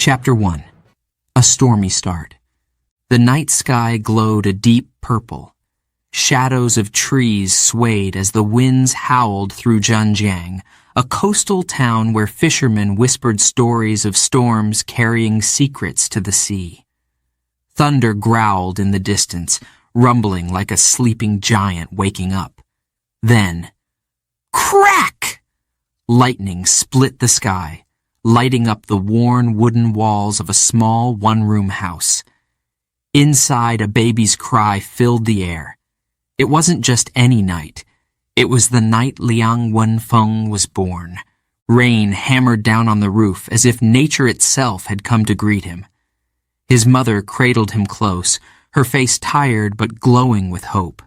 Chapter 1. A stormy start. The night sky glowed a deep purple. Shadows of trees swayed as the winds howled through Zhanjiang, a coastal town where fishermen whispered stories of storms carrying secrets to the sea. Thunder growled in the distance, rumbling like a sleeping giant waking up. Then, crack! Lightning split the sky, lighting up the worn wooden walls of a small one-room house. Inside, a baby's cry filled the air. It wasn't just any night. It was the night Liang Wenfeng was born. Rain hammered down on the roof as if nature itself had come to greet him. His mother cradled him close, her face tired but glowing with hope.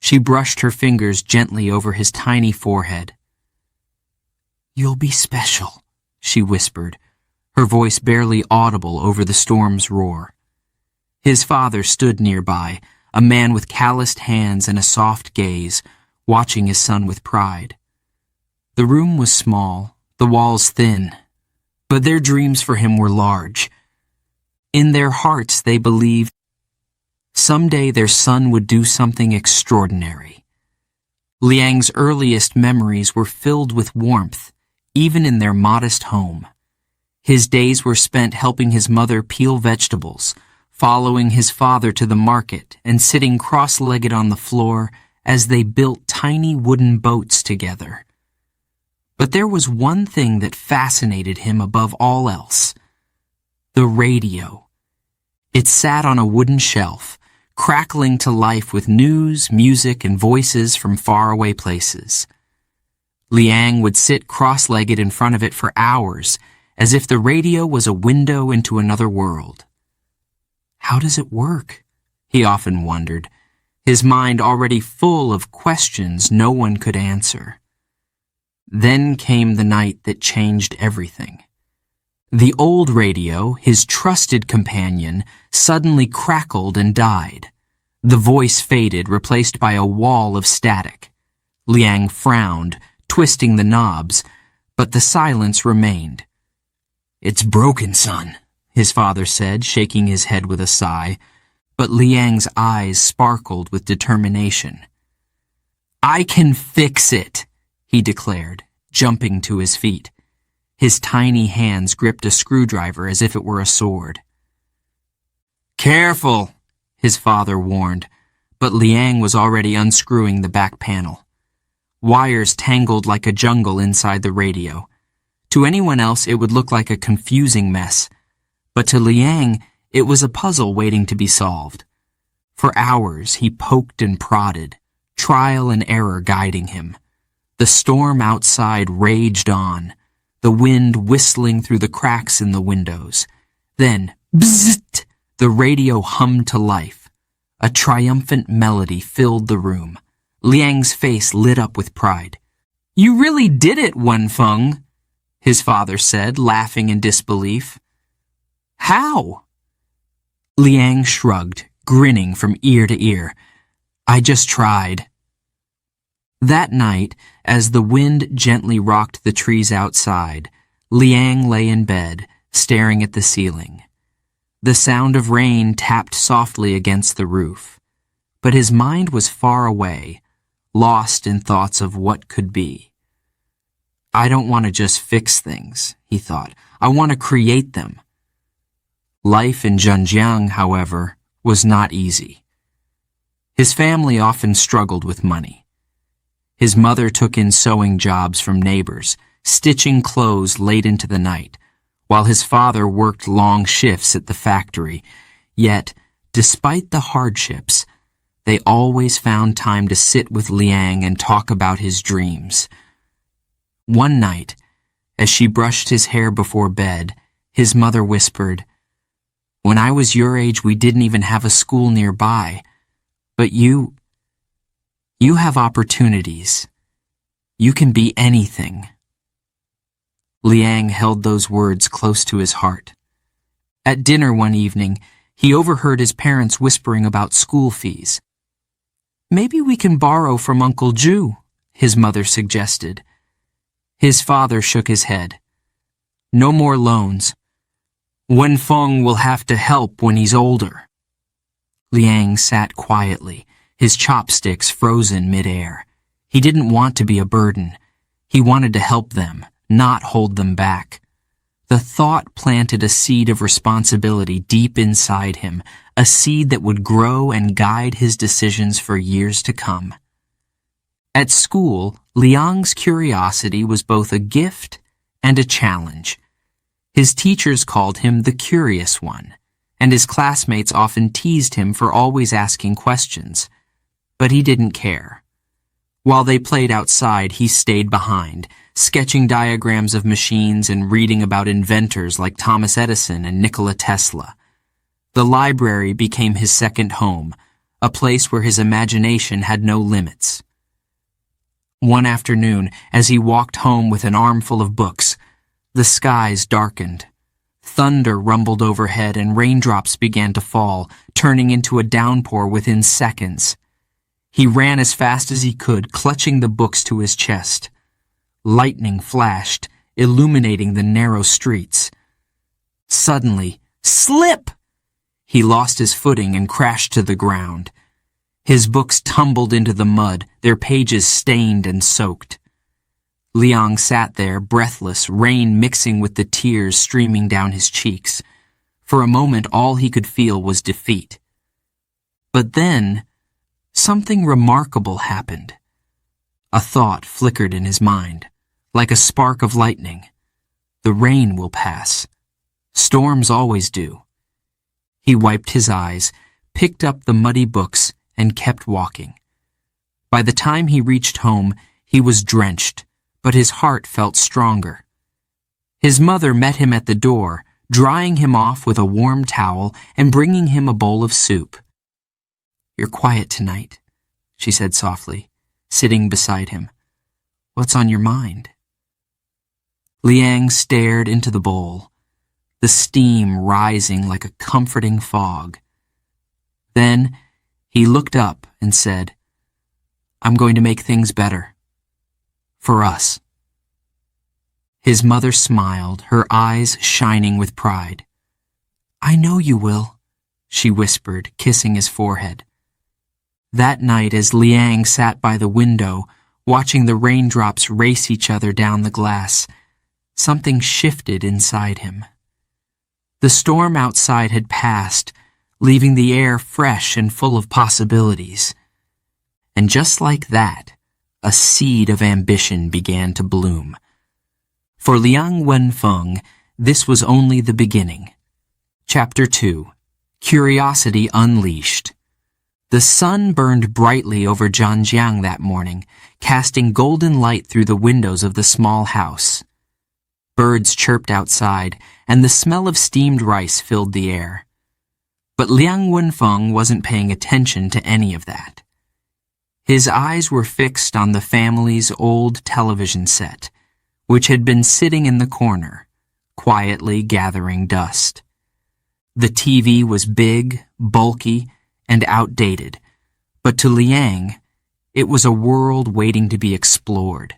She brushed her fingers gently over his tiny forehead. "You'll be special," she whispered, her voice barely audible over the storm's roar. His father stood nearby, a man with calloused hands and a soft gaze, watching his son with pride. The room was small, the walls thin, but their dreams for him were large. In their hearts they believed someday their son would do something extraordinary. Liang's earliest memories were filled with warmth, even in their modest home. His days were spent helping his mother peel vegetables, following his father to the market, and sitting cross-legged on the floor as they built tiny wooden boats together. But there was one thing that fascinated him above all else: the radio. It sat on a wooden shelf, crackling to life with news, music, and voices from faraway places. Liang would sit cross-legged in front of it for hours, as if the radio was a window into another world. How does it work? He often wondered, his mind already full of questions no one could answer. Then came the night that changed everything. The old radio, his trusted companion, suddenly crackled and died. The voice faded, replaced by a wall of static. Liang frowned, twisting the knobs, but the silence remained. "It's broken, son," his father said, shaking his head with a sigh, but Liang's eyes sparkled with determination. "I can fix it," he declared, jumping to his feet. His tiny hands gripped a screwdriver as if it were a sword. "Careful," his father warned, but Liang was already unscrewing the back panel. Wires tangled like a jungle inside the radio. To anyone else, it would look like a confusing mess, but to Liang, it was a puzzle waiting to be solved. For hours, he poked and prodded, trial and error guiding him. The storm outside raged on, the wind whistling through the cracks in the windows. Then, bzzzt, the radio hummed to life. A triumphant melody filled the room. Liang's face lit up with pride. "You really did it, Wenfeng," his father said, laughing in disbelief. "How?" Liang shrugged, grinning from ear to ear. "I just tried." That night, as the wind gently rocked the trees outside, Liang lay in bed, staring at the ceiling. The sound of rain tapped softly against the roof, but his mind was far away, lost in thoughts of what could be. "I don't want to just fix things," he thought. "I want to create them." Life in Zhanjiang, however, was not easy. His family often struggled with money. His mother took in sewing jobs from neighbors, stitching clothes late into the night, while his father worked long shifts at the factory. Yet, despite the hardships, they always found time to sit with Liang and talk about his dreams. One night, as she brushed his hair before bed, his mother whispered, "When I was your age, we didn't even have a school nearby. But you have opportunities. You can be anything." Liang held those words close to his heart. At dinner one evening, he overheard his parents whispering about school fees. "Maybe we can borrow from Uncle Ju," his mother suggested. His father shook his head. "No more loans. Wenfeng will have to help when he's older. Liang sat quietly, his chopsticks frozen mid-air. He didn't want to be a burden. He wanted to help them, not hold them back. The thought planted a seed of responsibility deep inside him, a seed that would grow and guide his decisions for years to come. At school, Liang's curiosity was both a gift and a challenge. His teachers called him the curious one, and his classmates often teased him for always asking questions. But he didn't care. While they played outside, he stayed behind, sketching diagrams of machines and reading about inventors like Thomas Edison and Nikola Tesla. The library became his second home, a place where his imagination had no limits. One afternoon, as he walked home with an armful of books, the skies darkened. Thunder rumbled overhead and raindrops began to fall, turning into a downpour within seconds. He ran as fast as he could, clutching the books to his chest. Lightning flashed, illuminating the narrow streets. Suddenly, slip! He lost his footing and crashed to the ground. His books tumbled into the mud, their pages stained and soaked. Liang sat there, breathless, rain mixing with the tears streaming down his cheeks. For a moment, all he could feel was defeat. But then, something remarkable happened. A thought flickered in his mind, like a spark of lightning. The rain will pass. Storms always do. He wiped his eyes, picked up the muddy books, and kept walking. By the time he reached home, he was drenched, but his heart felt stronger. His mother met him at the door, drying him off with a warm towel and bringing him a bowl of soup. "You're quiet tonight," she said softly, sitting beside him. "What's on your mind?" Liang stared into the bowl, the steam rising like a comforting fog. Then he looked up and said, "I'm going to make things better. For us." His mother smiled, her eyes shining with pride. "I know you will," she whispered, kissing his forehead. That night, as Liang sat by the window, watching the raindrops race each other down the glass, something shifted inside him. The storm outside had passed, leaving the air fresh and full of possibilities. And just like that, a seed of ambition began to bloom. For Liang Wenfeng, this was only the beginning. Chapter 2. Curiosity Unleashed. The sun burned brightly over Zhanjiang that morning, casting golden light through the windows of the small house. Birds chirped outside, and the smell of steamed rice filled the air. But Liang Wenfeng wasn't paying attention to any of that. His eyes were fixed on the family's old television set, which had been sitting in the corner, quietly gathering dust. The TV was big, bulky, and outdated, but to Liang, it was a world waiting to be explored.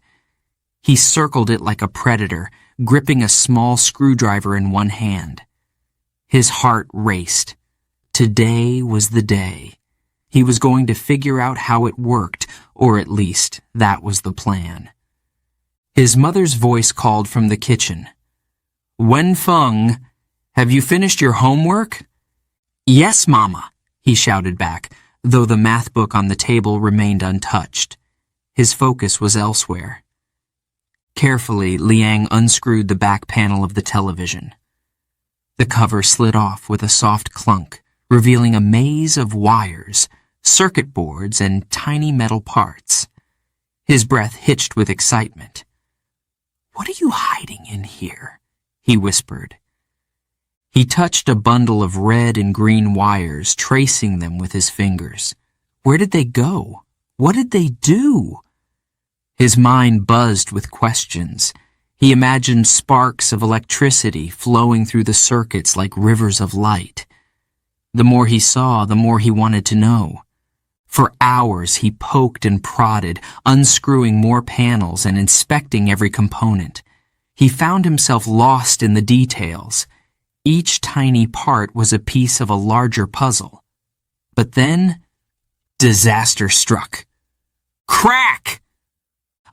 He circled it like a predator, gripping a small screwdriver in one hand. His heart raced. Today was the day. He was going to figure out how it worked, or at least that was the plan. His mother's voice called from the kitchen. "Wenfeng, have you finished your homework?" "Yes, Mama," he shouted back, though the math book on the table remained untouched. His focus was elsewhere. Carefully, Liang unscrewed the back panel of the television. The cover slid off with a soft clunk, revealing a maze of wires, circuit boards, and tiny metal parts. His breath hitched with excitement. "What are you hiding in here?" he whispered. He touched a bundle of red and green wires, tracing them with his fingers. Where did they go? What did they do? His mind buzzed with questions. He imagined sparks of electricity flowing through the circuits like rivers of light. The more he saw, the more he wanted to know. For hours he poked and prodded, unscrewing more panels and inspecting every component. He found himself lost in the details. Each tiny part was a piece of a larger puzzle. But then, disaster struck. Crack!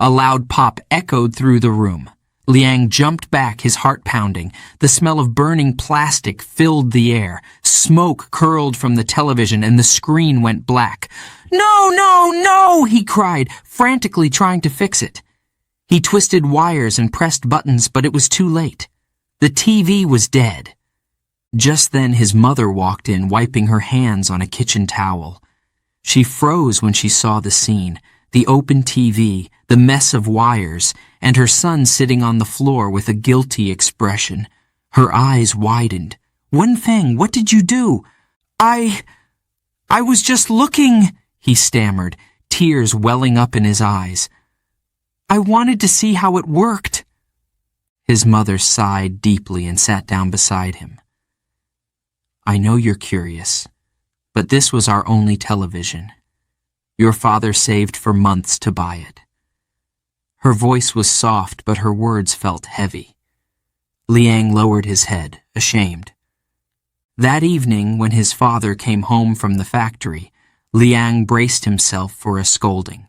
A loud pop echoed through the room. Liang jumped back, his heart pounding. The smell of burning plastic filled the air. Smoke curled from the television and the screen went black. "No, no, no!" he cried, frantically trying to fix it. He twisted wires and pressed buttons, but it was too late. The TV was dead. Just then his mother walked in, wiping her hands on a kitchen towel. She froze when she saw the scene, the open TV, the mess of wires, and her son sitting on the floor with a guilty expression. Her eyes widened. "Wenfeng, what did you do?" I was just looking," he stammered, tears welling up in his eyes. "I wanted to see how it worked." His mother sighed deeply and sat down beside him. "I know you're curious, but this was our only television. Your father saved for months to buy it." Her voice was soft, but her words felt heavy. Liang lowered his head, ashamed. That evening, when his father came home from the factory, Liang braced himself for a scolding.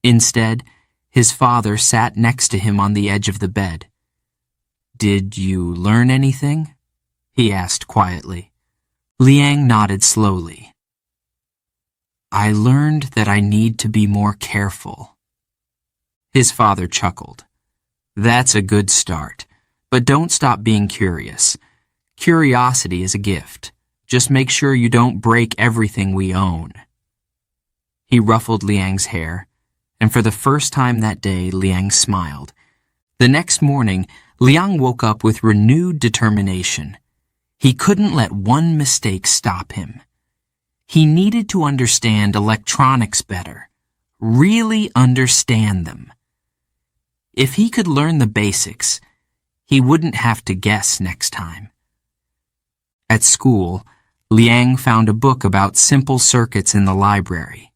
Instead, his father sat next to him on the edge of the bed. "Did you learn anything?" he asked quietly. Liang nodded slowly. "I learned that I need to be more careful." His father chuckled. "That's a good start, but don't stop being curious. Curiosity is a gift. Just make sure you don't break everything we own." He ruffled Liang's hair, and for the first time that day, Liang smiled. The next morning, Liang woke up with renewed determination. He couldn't let one mistake stop him. He needed to understand electronics better, really understand them. If he could learn the basics, he wouldn't have to guess next time. At school, Liang found a book about simple circuits in the library.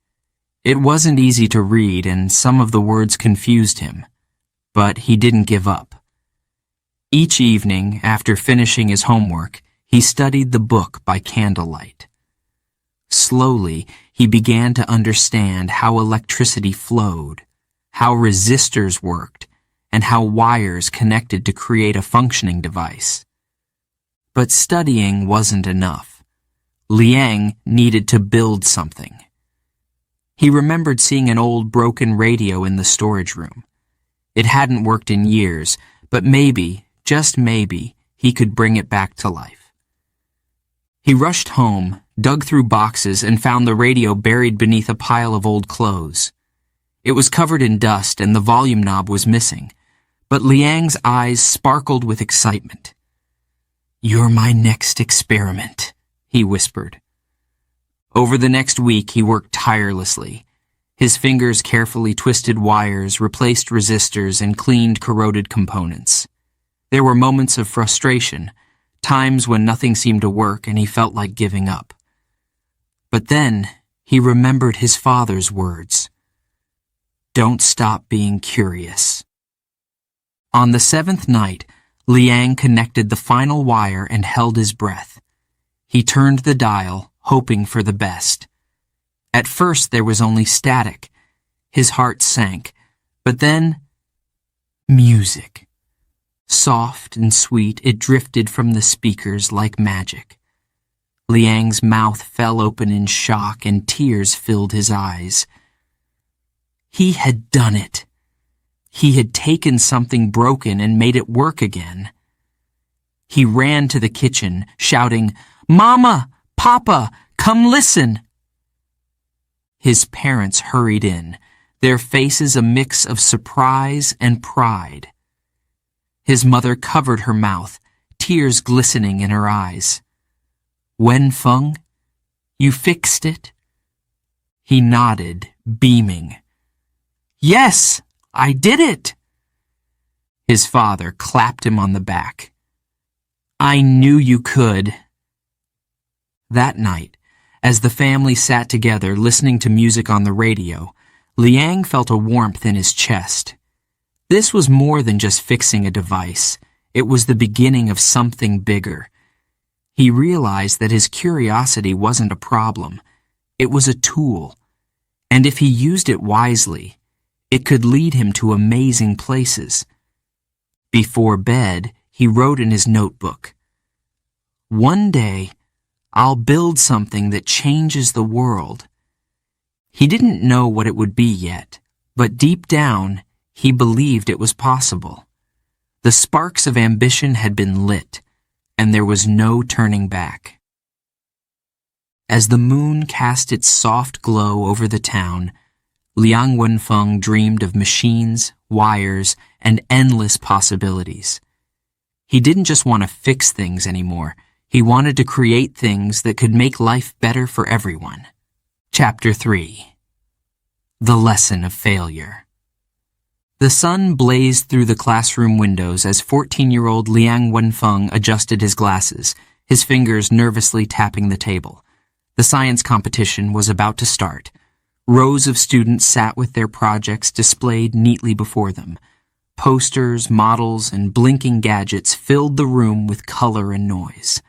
It wasn't easy to read and some of the words confused him, but he didn't give up. Each evening, after finishing his homework, he studied the book by candlelight. Slowly, he began to understand how electricity flowed, how resistors worked, and how wires connected to create a functioning device. But studying wasn't enough. Liang needed to build something. He remembered seeing an old broken radio in the storage room. It hadn't worked in years, but maybe, just maybe, he could bring it back to life. He rushed home, dug through boxes, and found the radio buried beneath a pile of old clothes. It was covered in dust and the volume knob was missing, but Liang's eyes sparkled with excitement. "You're my next experiment," he whispered. Over the next week, he worked tirelessly. His fingers carefully twisted wires, replaced resistors, and cleaned corroded components. There were moments of frustration, times when nothing seemed to work and he felt like giving up. But then, he remembered his father's words. "Don't stop being curious." On the 7th night, Liang connected the final wire and held his breath. He turned the dial, hoping for the best. At first there was only static. His heart sank. But then, music. Soft and sweet, it drifted from the speakers like magic. Liang's mouth fell open in shock and tears filled his eyes. He had done it. He had taken something broken and made it work again. He ran to the kitchen, shouting, "Mama! Papa! Come listen!" His parents hurried in, their faces a mix of surprise and pride. His mother covered her mouth, tears glistening in her eyes. "Wenfeng, you fixed it?" He nodded, beaming. "Yes, I did it!" His father clapped him on the back. "I knew you could." That night, as the family sat together listening to music on the radio, Liang felt a warmth in his chest. This was more than just fixing a device. It was the beginning of something bigger. He realized that his curiosity wasn't a problem. It was a tool, and if he used it wisely, it could lead him to amazing places. Before bed, he wrote in his notebook, "One day, I'll build something that changes the world." He didn't know what it would be yet, but deep down, he believed it was possible. The sparks of ambition had been lit, and there was no turning back. As the moon cast its soft glow over the town, Liang Wenfeng dreamed of machines, wires, and endless possibilities. He didn't just want to fix things anymore. He wanted to create things that could make life better for everyone. Chapter 3. The Lesson of Failure. The sun blazed through the classroom windows as 14-year-old Liang Wenfeng adjusted his glasses, his fingers nervously tapping the table. The science competition was about to start. Rows of students sat with their projects displayed neatly before them. Posters, models, and blinking gadgets filled the room with color and noise.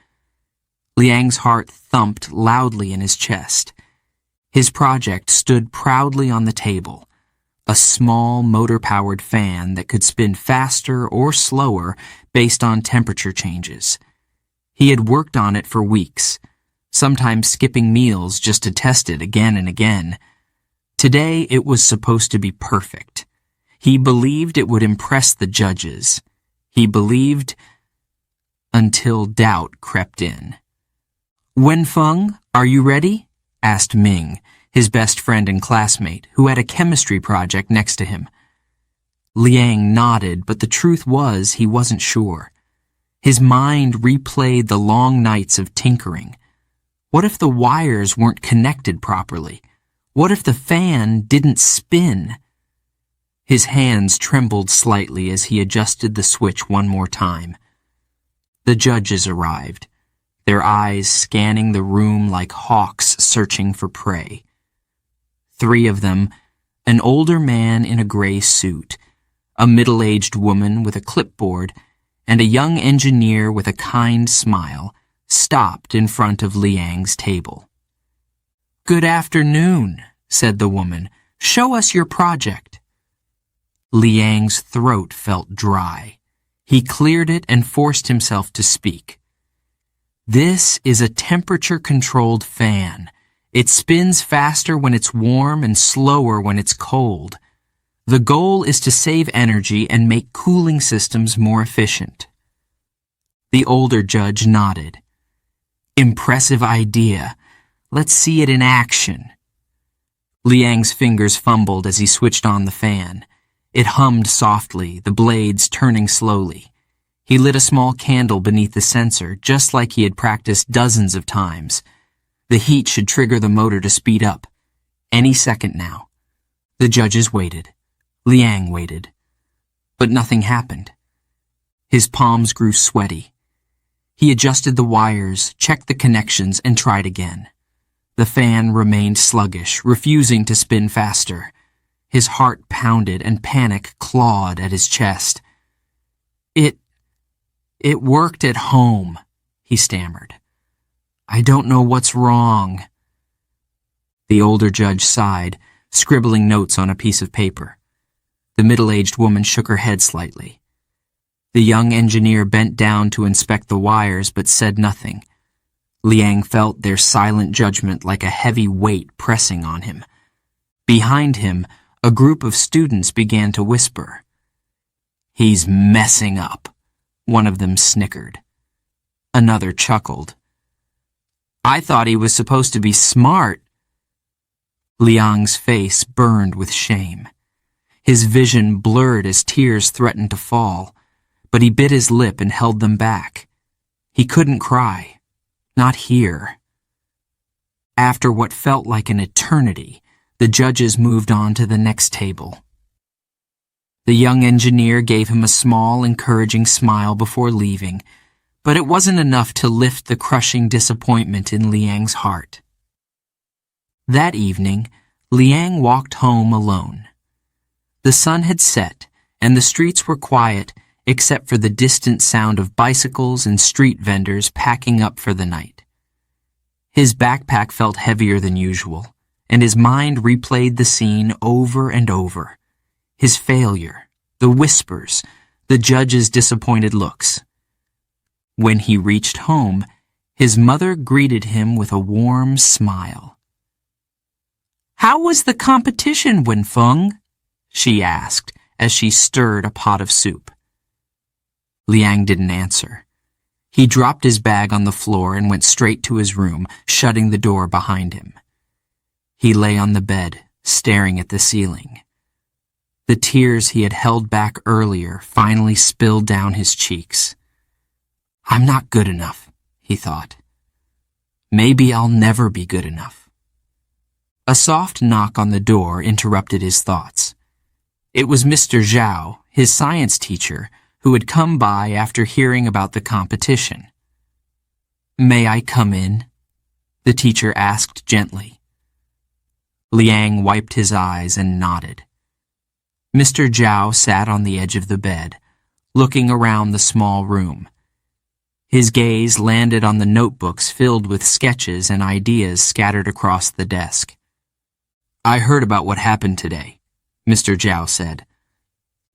Liang's heart thumped loudly in his chest. His project stood proudly on the table, a small motor-powered fan that could spin faster or slower based on temperature changes. He had worked on it for weeks, sometimes skipping meals just to test it again and again. Today it was supposed to be perfect. He believed it would impress the judges. He believed until doubt crept in. "Wenfeng, are you ready?" asked Ming, his best friend and classmate, who had a chemistry project next to him. Liang nodded, but the truth was he wasn't sure. His mind replayed the long nights of tinkering. What if the wires weren't connected properly? What if the fan didn't spin? His hands trembled slightly as he adjusted the switch one more time. The judges arrived, their eyes scanning the room like hawks searching for prey. 3 of them, an older man in a gray suit, a middle-aged woman with a clipboard, and a young engineer with a kind smile, stopped in front of Liang's table. "Good afternoon," said the woman. "Show us your project." Liang's throat felt dry. He cleared it and forced himself to speak. "This is a temperature-controlled fan. It spins faster when it's warm and slower when it's cold. The goal is to save energy and make cooling systems more efficient." The older judge nodded. "Impressive idea. Let's see it in action." Liang's fingers fumbled as he switched on the fan. It hummed softly, the blades turning slowly. He lit a small candle beneath the sensor, just like he had practiced dozens of times. The heat should trigger the motor to speed up. Any second now. The judges waited. Liang waited. But nothing happened. His palms grew sweaty. He adjusted the wires, checked the connections, and tried again. The fan remained sluggish, refusing to spin faster. His heart pounded and panic clawed at his chest. It worked at home," he stammered. "I don't know what's wrong." The older judge sighed, scribbling notes on a piece of paper. The middle-aged woman shook her head slightly. The young engineer bent down to inspect the wires but said nothing. Liang felt their silent judgment like a heavy weight pressing on him. Behind him, a group of students began to whisper. "He's messing up," one of them snickered. Another chuckled. "I thought he was supposed to be smart." Liang's face burned with shame. His vision blurred as tears threatened to fall, but he bit his lip and held them back. He couldn't cry. Not here. After what felt like an eternity, the judges moved on to the next table. The young engineer gave him a small, encouraging smile before leaving, but it wasn't enough to lift the crushing disappointment in Liang's heart. That evening, Liang walked home alone. The sun had set, and the streets were quiet, except for the distant sound of bicycles and street vendors packing up for the night. His backpack felt heavier than usual, and his mind replayed the scene over and over. His failure, the whispers, the judge's disappointed looks. When he reached home, his mother greeted him with a warm smile. "How was the competition, Wenfeng?" she asked as she stirred a pot of soup. Liang didn't answer. He dropped his bag on the floor and went straight to his room, shutting the door behind him. He lay on the bed, staring at the ceiling. The tears he had held back earlier finally spilled down his cheeks. "I'm not good enough," he thought. "Maybe I'll never be good enough." A soft knock on the door interrupted his thoughts. It was Mr. Zhao, his science teacher, who had come by after hearing about the competition. "May I come in?" the teacher asked gently. Liang wiped his eyes and nodded. Mr. Zhao sat on the edge of the bed, looking around the small room. His gaze landed on the notebooks filled with sketches and ideas scattered across the desk. "I heard about what happened today," Mr. Zhao said.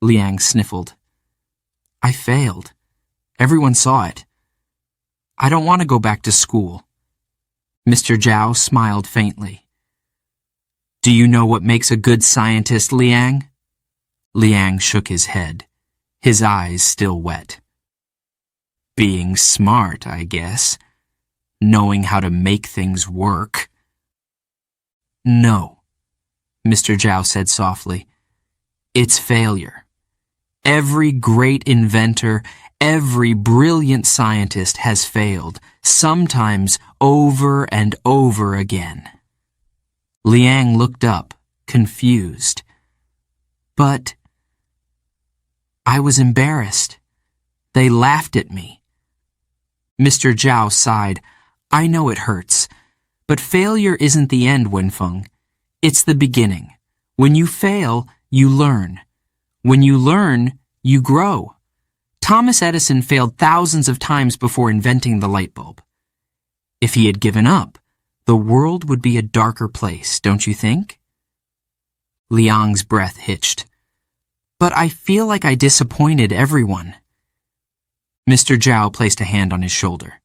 Liang sniffled. "I failed. Everyone saw it. I don't want to go back to school." Mr. Zhao smiled faintly. "Do you know what makes a good scientist, Liang?" Liang shook his head, his eyes still wet. "Being smart, I guess. Knowing how to make things work." "No," Mr. Zhao said softly. "It's failure. Every great inventor, every brilliant scientist has failed, sometimes over and over again." Liang looked up, confused. "But I was embarrassed. They laughed at me." Mr. Zhao sighed. "I know it hurts, but failure isn't the end, Wenfeng. It's the beginning. When you fail, you learn. When you learn, you grow. Thomas Edison failed thousands of times before inventing the light bulb. If he had given up, the world would be a darker place, don't you think?" Liang's breath hitched. "But I feel like I disappointed everyone." Mr. Zhao placed a hand on his shoulder.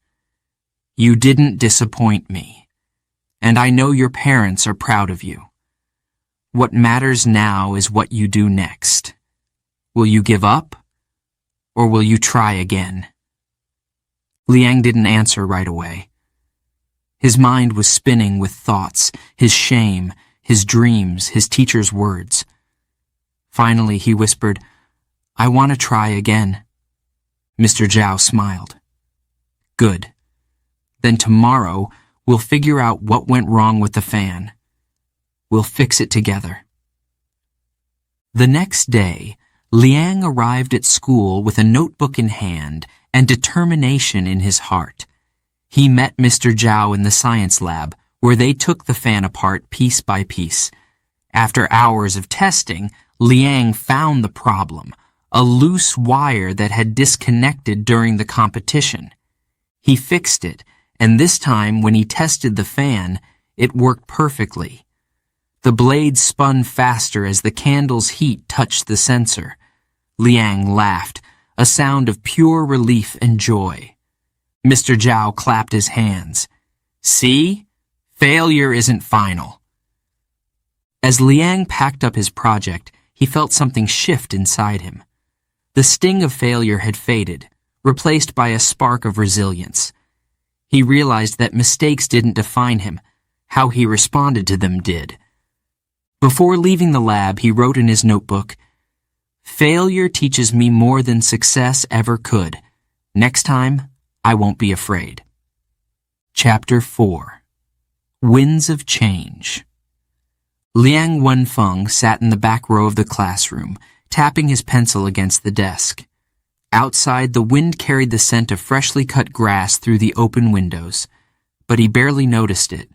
"You didn't disappoint me, and I know your parents are proud of you. What matters now is what you do next. Will you give up, or will you try again?" Liang didn't answer right away. His mind was spinning with thoughts, his shame, his dreams, his teacher's words. Finally, he whispered, "I want to try again." Mr. Zhao smiled. "Good. Then tomorrow, we'll figure out what went wrong with the fan. We'll fix it together." The next day, Liang arrived at school with a notebook in hand and determination in his heart. He met Mr. Zhao in the science lab, where they took the fan apart piece by piece. After hours of testing, Liang found the problem, a loose wire that had disconnected during the competition. He fixed it, and this time when he tested the fan, it worked perfectly. The blade spun faster as the candle's heat touched the sensor. Liang laughed, a sound of pure relief and joy. Mr. Zhao clapped his hands. "See? Failure isn't final." As Liang packed up his project, he felt something shift inside him. The sting of failure had faded, replaced by a spark of resilience. He realized that mistakes didn't define him. How he responded to them did. Before leaving the lab, he wrote in his notebook, "Failure teaches me more than success ever could. Next time, I won't be afraid." Chapter 4. Winds of Change. Liang Wenfeng sat in the back row of the classroom, tapping his pencil against the desk. Outside, the wind carried the scent of freshly cut grass through the open windows, but he barely noticed it.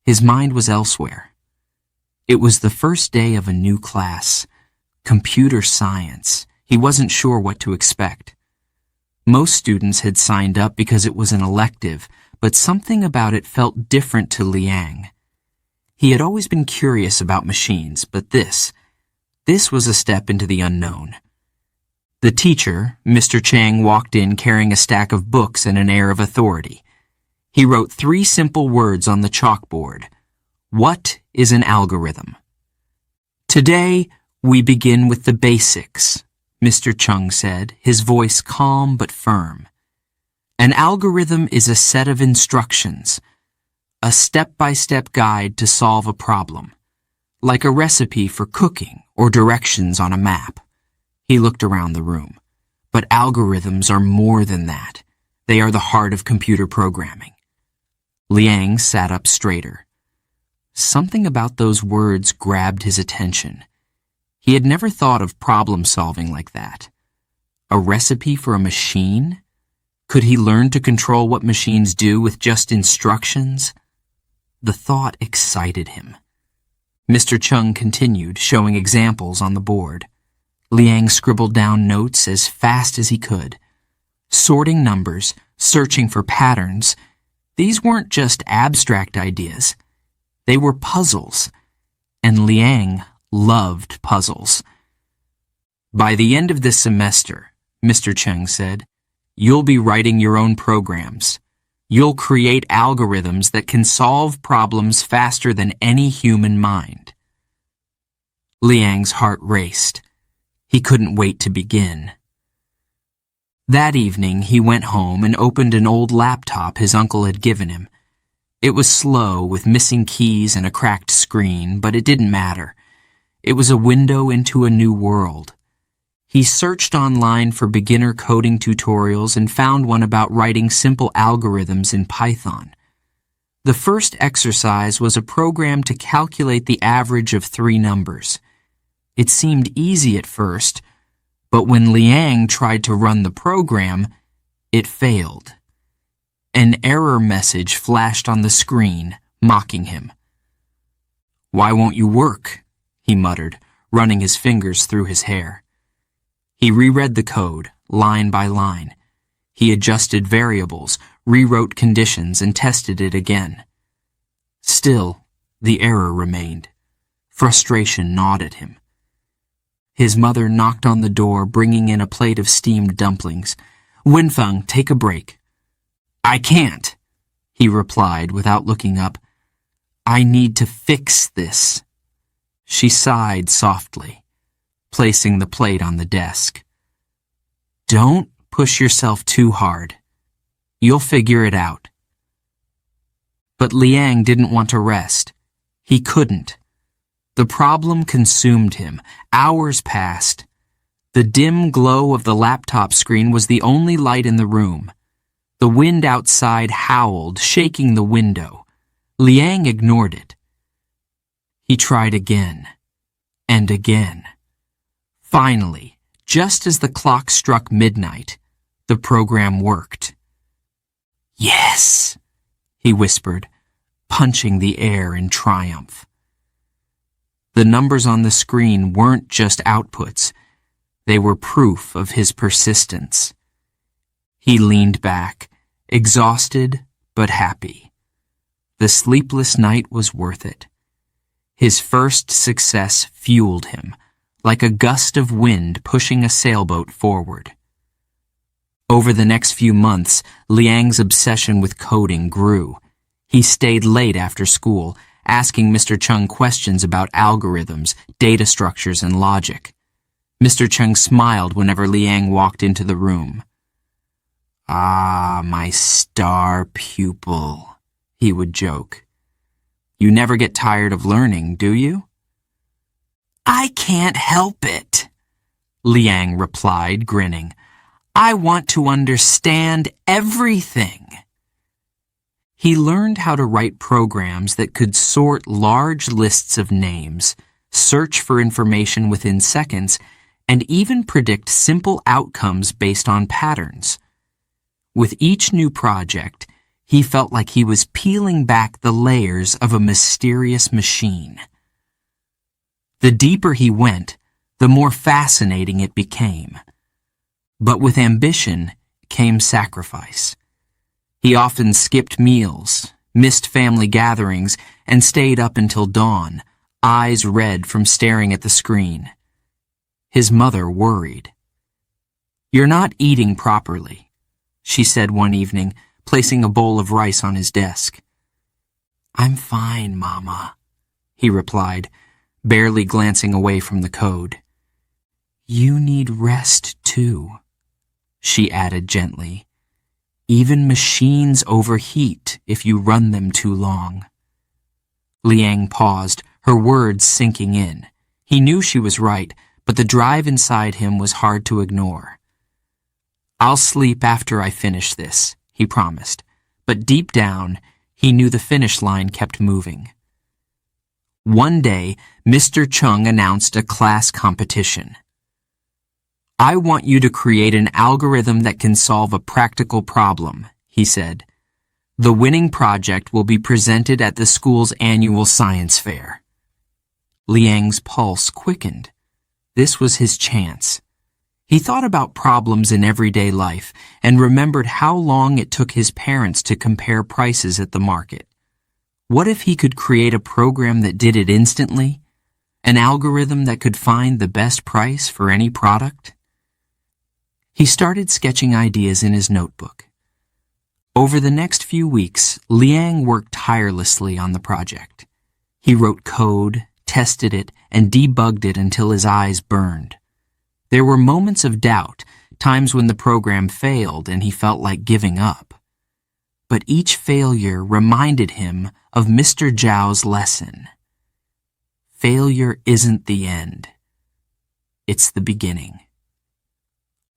His mind was elsewhere. It was the first day of a new class, computer science. He wasn't sure what to expect. Most students had signed up because it was an elective, but something about it felt different to Liang. He had always been curious about machines, but this was a step into the unknown. The teacher, Mr. Chang, walked in carrying a stack of books and an air of authority. He wrote 3 simple words on the chalkboard. What is an algorithm? Today, we begin with the basics, Mr. Chung said, his voice calm but firm. An algorithm is a set of instructions, a step-by-step guide to solve a problem, like a recipe for cooking or directions on a map. He looked around the room. But algorithms are more than that. They are the heart of computer programming. Liang sat up straighter. Something about those words grabbed his attention. He had never thought of problem-solving like that. A recipe for a machine? Could he learn to control what machines do with just instructions? The thought excited him. Mr. Chung continued, showing examples on the board. Liang scribbled down notes as fast as he could. Sorting numbers, searching for patterns. These weren't just abstract ideas. They were puzzles, and Liang loved puzzles. By the end of this semester, Mr. Cheng said, you'll be writing your own programs. You'll create algorithms that can solve problems faster than any human mind. Liang's heart raced. He couldn't wait to begin. That evening, he went home and opened an old laptop his uncle had given him. It was slow, with missing keys and a cracked screen, but it didn't matter. It was a window into a new world. He searched online for beginner coding tutorials and found one about writing simple algorithms in Python. The first exercise was a program to calculate the average of 3 numbers. It seemed easy at first, but when Liang tried to run the program, it failed. An error message flashed on the screen, mocking him. "Why won't you work?" he muttered, running his fingers through his hair. He reread the code, line by line. He adjusted variables, rewrote conditions, and tested it again. Still, the error remained. Frustration gnawed at him. His mother knocked on the door, bringing in a plate of steamed dumplings. "Wenfeng, take a break." "I can't," he replied without looking up. "I need to fix this." She sighed softly, placing the plate on the desk. "Don't push yourself too hard. You'll figure it out." But Liang didn't want to rest. He couldn't. The problem consumed him. Hours passed. The dim glow of the laptop screen was the only light in the room. The wind outside howled, shaking the window. Liang ignored it. He tried again, and again. Finally, just as the clock struck midnight, the program worked. "Yes," he whispered, punching the air in triumph. The numbers on the screen weren't just outputs. They were proof of his persistence. He leaned back, exhausted but happy. The sleepless night was worth it. His first success fueled him, like a gust of wind pushing a sailboat forward. Over the next few months, Liang's obsession with coding grew. He stayed late after school, asking Mr. Chung questions about algorithms, data structures, and logic. Mr. Chung smiled whenever Liang walked into the room. "Ah, my star pupil," he would joke. "You never get tired of learning, do you?" "I can't help it," Liang replied, grinning. "I want to understand everything." He learned how to write programs that could sort large lists of names, search for information within seconds, and even predict simple outcomes based on patterns. With each new project, he felt like he was peeling back the layers of a mysterious machine. The deeper he went, the more fascinating it became. But with ambition came sacrifice. He often skipped meals, missed family gatherings, and stayed up until dawn, eyes red from staring at the screen. His mother worried. "You're not eating properly," she said one evening, placing a bowl of rice on his desk. "I'm fine, Mama," he replied, barely glancing away from the code. "You need rest too," she added gently. "Even machines overheat if you run them too long." Liang paused, her words sinking in. He knew she was right, but the drive inside him was hard to ignore. "I'll sleep after I finish this," he promised, but deep down, he knew the finish line kept moving. One day, Mr. Chung announced a class competition. "I want you to create an algorithm that can solve a practical problem," he said. "The winning project will be presented at the school's annual science fair." Liang's pulse quickened. This was his chance. He thought about problems in everyday life and remembered how long it took his parents to compare prices at the market. What if he could create a program that did it instantly? An algorithm that could find the best price for any product? He started sketching ideas in his notebook. Over the next few weeks, Liang worked tirelessly on the project. He wrote code, tested it, and debugged it until his eyes burned. There were moments of doubt, times when the program failed and he felt like giving up. But each failure reminded him of Mr. Zhao's lesson. Failure isn't the end. It's the beginning.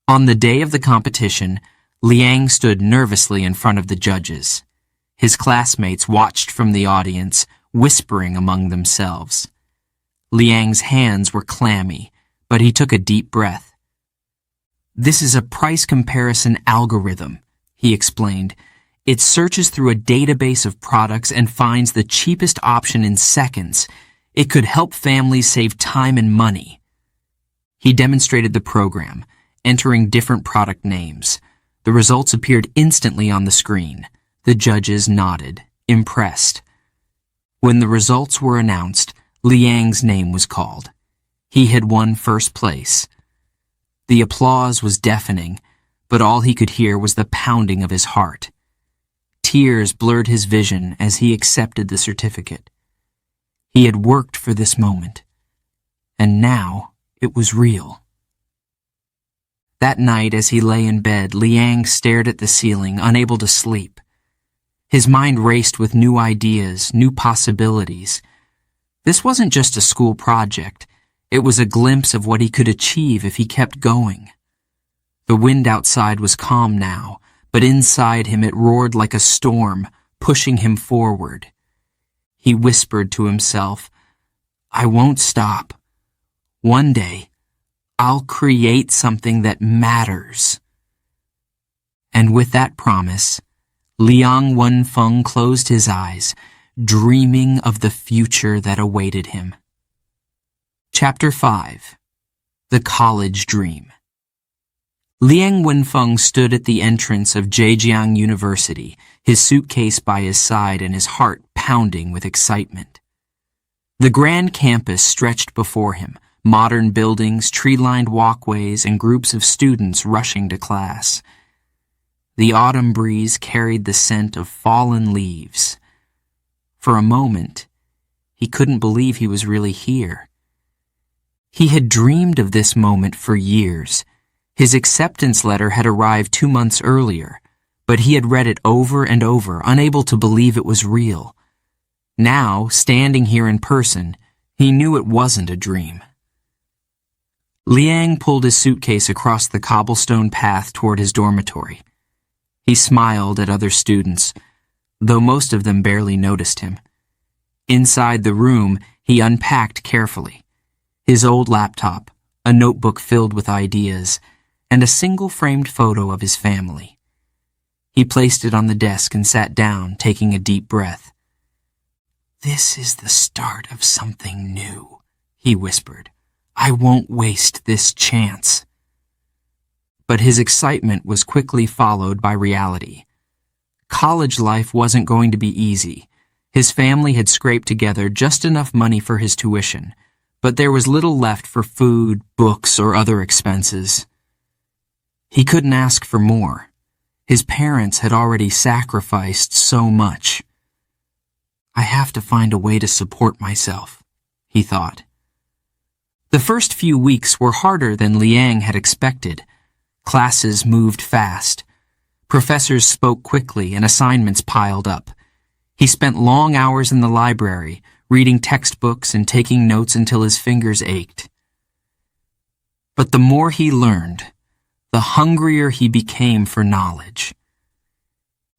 On the day of the competition, Liang stood nervously in front of the judges. His classmates watched from the audience, whispering among themselves. Liang's hands were clammy, but he took a deep breath. "This is a price comparison algorithm," he explained. "It searches through a database of products and finds the cheapest option in seconds. It could help families save time and money." He demonstrated the program, entering different product names. The results appeared instantly on the screen. The judges nodded, impressed. When the results were announced, Liang's name was called. He had won first place. The applause was deafening, but all he could hear was the pounding of his heart. Tears blurred his vision as he accepted the certificate. He had worked for this moment, and now it was real. That night, as he lay in bed, Liang stared at the ceiling, unable to sleep. His mind raced with new ideas, new possibilities. This wasn't just a school project. It was a glimpse of what he could achieve if he kept going. The wind outside was calm now, but inside him it roared like a storm, pushing him forward. He whispered to himself, "I won't stop. One day, I'll create something that matters." And with that promise, Liang Wenfeng closed his eyes, dreaming of the future that awaited him. Chapter 5. The College Dream. Liang Wenfeng stood at the entrance of Zhejiang University, his suitcase by his side and his heart pounding with excitement. The grand campus stretched before him, modern buildings, tree-lined walkways, and groups of students rushing to class. The autumn breeze carried the scent of fallen leaves. For a moment, he couldn't believe he was really here. He had dreamed of this moment for years. His acceptance letter had arrived 2 months earlier, but he had read it over and over, unable to believe it was real. Now, standing here in person, he knew it wasn't a dream. Liang pulled his suitcase across the cobblestone path toward his dormitory. He smiled at other students, though most of them barely noticed him. Inside the room, he unpacked carefully. His old laptop, a notebook filled with ideas, and a single framed photo of his family. He placed it on the desk and sat down, taking a deep breath. "This is the start of something new," he whispered. I won't waste this chance. But his excitement was quickly followed by reality. College life wasn't going to be easy. His family had scraped together just enough money for his tuition, but there was little left for food, books, or other expenses. He couldn't ask for more. His parents had already sacrificed so much. I have to find a way to support myself, he thought. The first few weeks were harder than Liang had expected. Classes moved fast. Professors spoke quickly and assignments piled up. He spent long hours in the library, reading textbooks and taking notes until his fingers ached. But the more he learned, the hungrier he became for knowledge.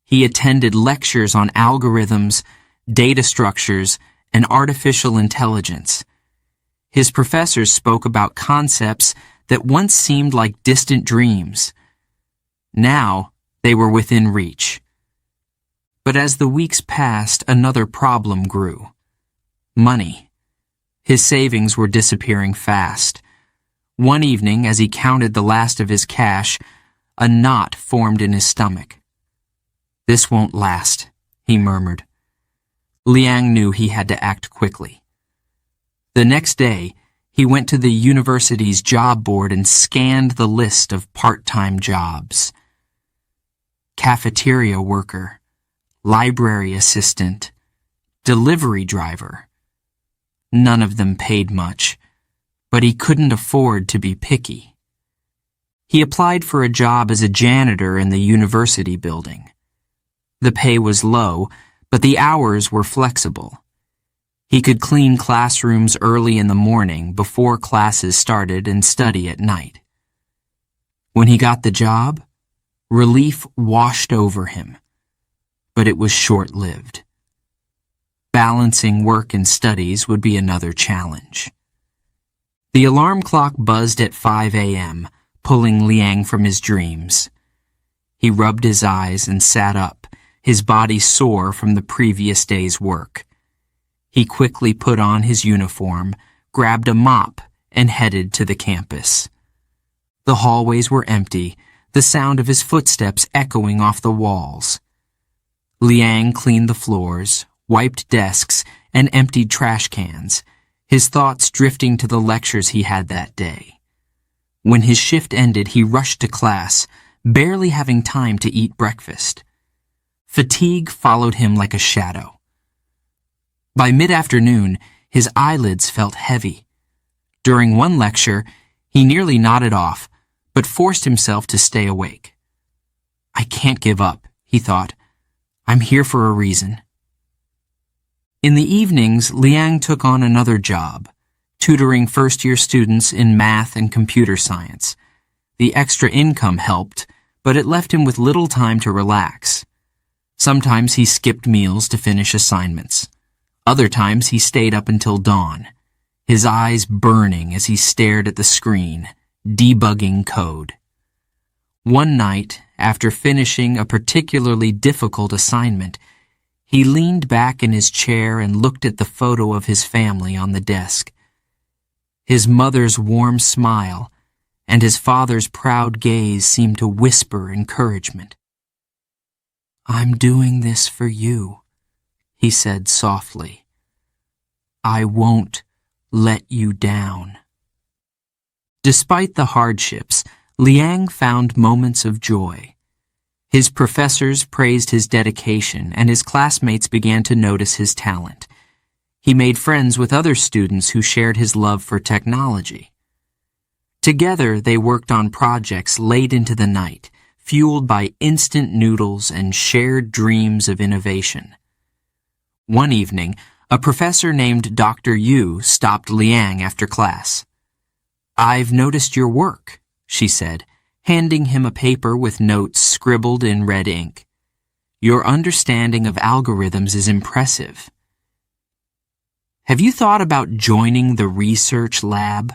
He attended lectures on algorithms, data structures, and artificial intelligence. His professors spoke about concepts that once seemed like distant dreams. Now they were within reach. But as the weeks passed, another problem grew. Money. His savings were disappearing fast. One evening, as he counted the last of his cash, a knot formed in his stomach. This won't last, he murmured. Liang knew he had to act quickly. The next day, he went to the university's job board and scanned the list of part-time jobs. Cafeteria worker, library assistant, delivery driver. None of them paid much, but he couldn't afford to be picky. He applied for a job as a janitor in the university building. The pay was low, but the hours were flexible. He could clean classrooms early in the morning before classes started and study at night. When he got the job, relief washed over him, but it was short-lived. Balancing work and studies would be another challenge. The alarm clock buzzed at 5 a.m., pulling Liang from his dreams. He rubbed his eyes and sat up, his body sore from the previous day's work. He quickly put on his uniform, grabbed a mop, and headed to the campus. The hallways were empty, the sound of his footsteps echoing off the walls. Liang cleaned the floors, wiped desks, and emptied trash cans, his thoughts drifting to the lectures he had that day. When his shift ended, he rushed to class, barely having time to eat breakfast. Fatigue followed him like a shadow. By mid-afternoon, his eyelids felt heavy. During one lecture, he nearly nodded off, but forced himself to stay awake. I can't give up, he thought. I'm here for a reason. In the evenings, Liang took on another job, tutoring first-year students in math and computer science. The extra income helped, but it left him with little time to relax. Sometimes he skipped meals to finish assignments. Other times he stayed up until dawn, his eyes burning as he stared at the screen, debugging code. One night, after finishing a particularly difficult assignment, he leaned back in his chair and looked at the photo of his family on the desk. His mother's warm smile and his father's proud gaze seemed to whisper encouragement. I'm doing this for you, he said softly. I won't let you down. Despite the hardships, Liang found moments of joy. His professors praised his dedication, and his classmates began to notice his talent. He made friends with other students who shared his love for technology. Together, they worked on projects late into the night, fueled by instant noodles and shared dreams of innovation. One evening, a professor named Dr. Yu stopped Liang after class. I've noticed your work, she said, handing him a paper with notes scribbled in red ink. Your understanding of algorithms is impressive. Have you thought about joining the research lab?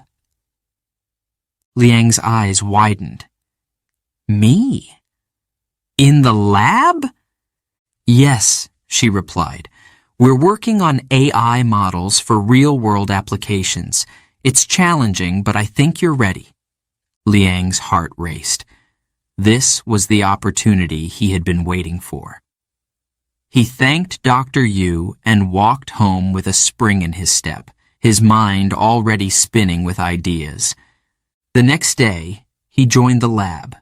Liang's eyes widened. Me? In the lab? Yes, she replied. We're working on AI models for real-world applications. It's challenging, but I think you're ready." Liang's heart raced. This was the opportunity he had been waiting for. He thanked Dr. Yu and walked home with a spring in his step, his mind already spinning with ideas. The next day, he joined the lab.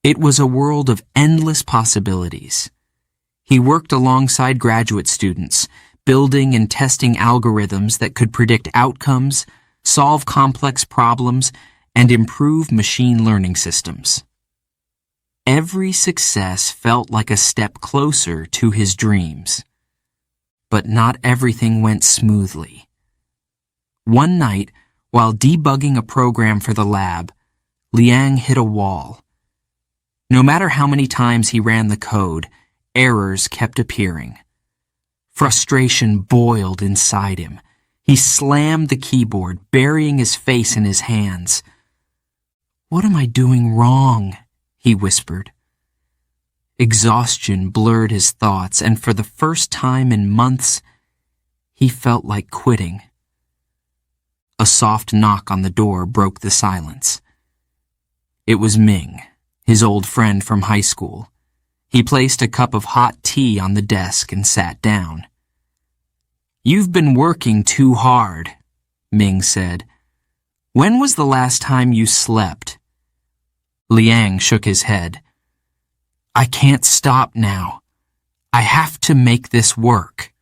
It was a world of endless possibilities. He worked alongside graduate students, building and testing algorithms that could predict outcomes, solve complex problems, and improve machine learning systems. Every success felt like a step closer to his dreams. But not everything went smoothly. One night, while debugging a program for the lab, Liang hit a wall. No matter how many times he ran the code, errors kept appearing. Frustration boiled inside him. He slammed the keyboard, burying his face in his hands. "What am I doing wrong?" he whispered. Exhaustion blurred his thoughts, and for the first time in months, he felt like quitting. A soft knock on the door broke the silence. It was Ming, his old friend from high school. He placed a cup of hot tea on the desk and sat down. "You've been working too hard," Ming said. "When was the last time you slept?" Liang shook his head. "I can't stop now. I have to make this work."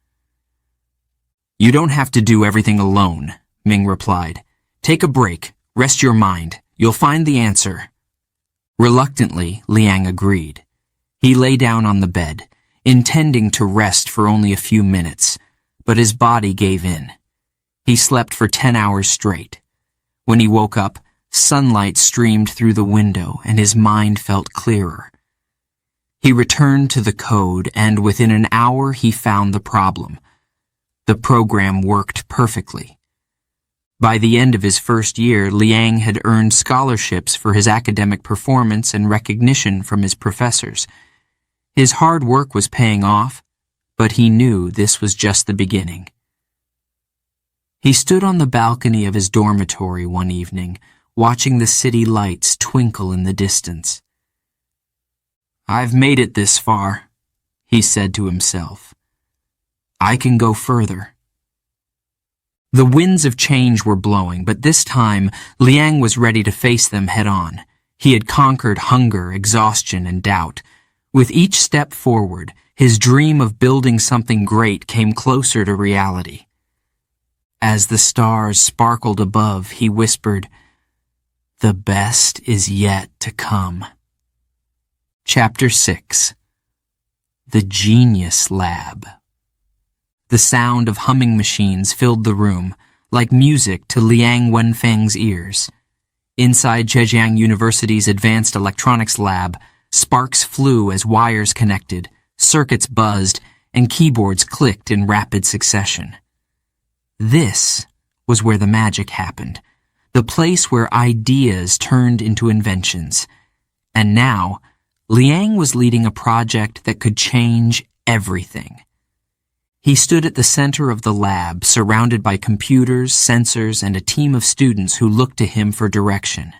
"You don't have to do everything alone," Ming replied. "Take a break, rest your mind. You'll find the answer." Reluctantly, Liang agreed. He lay down on the bed, intending to rest for only a few minutes, but his body gave in. He slept for 10 hours straight. When he woke up, sunlight streamed through the window and his mind felt clearer. He returned to the code, and within an hour he found the problem. The program worked perfectly. By the end of his first year, Liang had earned scholarships for his academic performance and recognition from his professors. His hard work was paying off, but he knew this was just the beginning. He stood on the balcony of his dormitory one evening, watching the city lights twinkle in the distance. "I've made it this far," he said to himself. "I can go further." The winds of change were blowing, but this time Liang was ready to face them head-on. He had conquered hunger, exhaustion, and doubt. With each step forward, his dream of building something great came closer to reality. As the stars sparkled above, he whispered, "The best is yet to come." Chapter 6. The Genius Lab. The sound of humming machines filled the room, like music to Liang Wenfeng's ears. Inside Zhejiang University's Advanced Electronics Lab, sparks flew as wires connected, circuits buzzed, and keyboards clicked in rapid succession. This was where the magic happened, the place where ideas turned into inventions. And now, Liang was leading a project that could change everything. He stood at the center of the lab, surrounded by computers, sensors, and a team of students who looked to him for direction.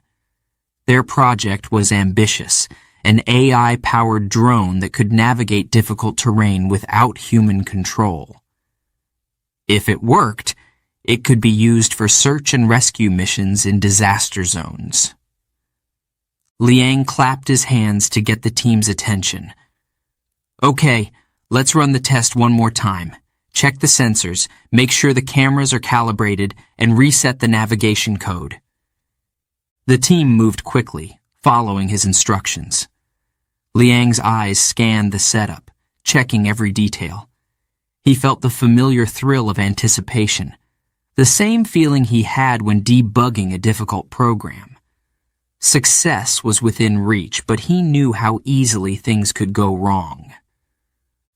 Their project was ambitious, an AI-powered drone that could navigate difficult terrain without human control. If it worked, it could be used for search and rescue missions in disaster zones. Liang clapped his hands to get the team's attention. "Okay, let's run the test one more time. Check the sensors, make sure the cameras are calibrated, and reset the navigation code." The team moved quickly, following his instructions. Liang's eyes scanned the setup, checking every detail. He felt the familiar thrill of anticipation, the same feeling he had when debugging a difficult program. Success was within reach, but he knew how easily things could go wrong.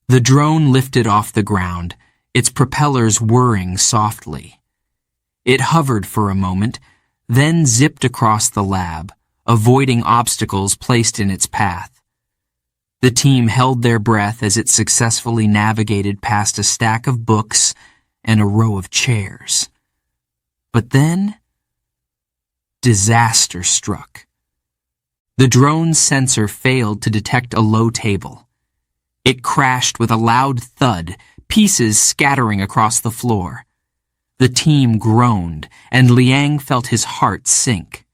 The drone lifted off the ground, its propellers whirring softly. It hovered for a moment, then zipped across the lab, avoiding obstacles placed in its path. The team held their breath as it successfully navigated past a stack of books and a row of chairs. But then, disaster struck. The drone's sensor failed to detect a low table. It crashed with a loud thud, pieces scattering across the floor. The team groaned, and Liang felt his heart sink.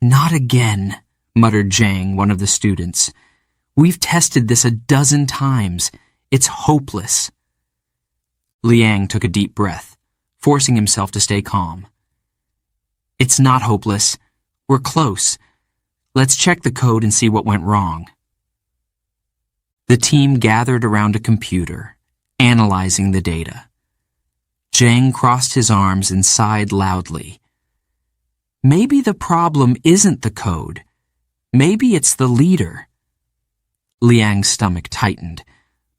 "Not again," muttered Zhang, one of the students. "We've tested this a dozen times. It's hopeless." Liang took a deep breath, forcing himself to stay calm. "It's not hopeless. We're close. Let's check the code and see what went wrong." The team gathered around a computer, analyzing the data. Zhang crossed his arms and sighed loudly. Maybe the problem isn't the code. Maybe it's the leader. Liang's stomach tightened,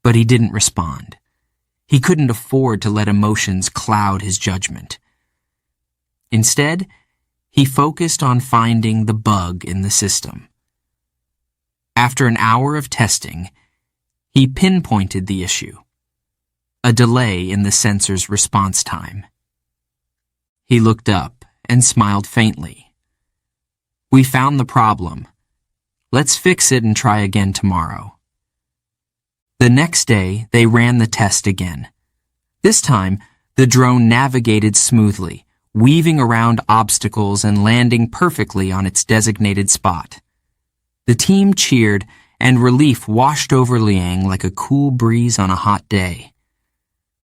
but he didn't respond. He couldn't afford to let emotions cloud his judgment. Instead, he focused on finding the bug in the system. After an hour of testing, he pinpointed the issue: a delay in the sensor's response time. He looked up and smiled faintly. "We found the problem. Let's fix it and try again tomorrow." The next day, they ran the test again. This time, the drone navigated smoothly, weaving around obstacles and landing perfectly on its designated spot. The team cheered, and relief washed over Liang like a cool breeze on a hot day.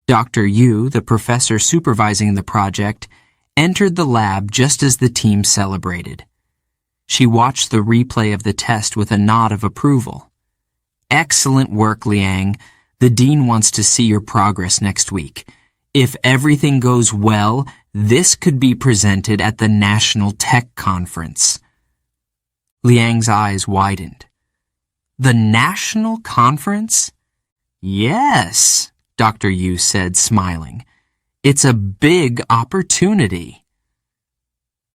Dr. Yu, the professor supervising the project, entered the lab just as the team celebrated. She watched the replay of the test with a nod of approval. "Excellent work, Liang. The dean wants to see your progress next week. If everything goes well, this could be presented at the National Tech Conference." Liang's eyes widened. "The National Conference?" "Yes," Dr. Yu said, smiling. "It's a big opportunity."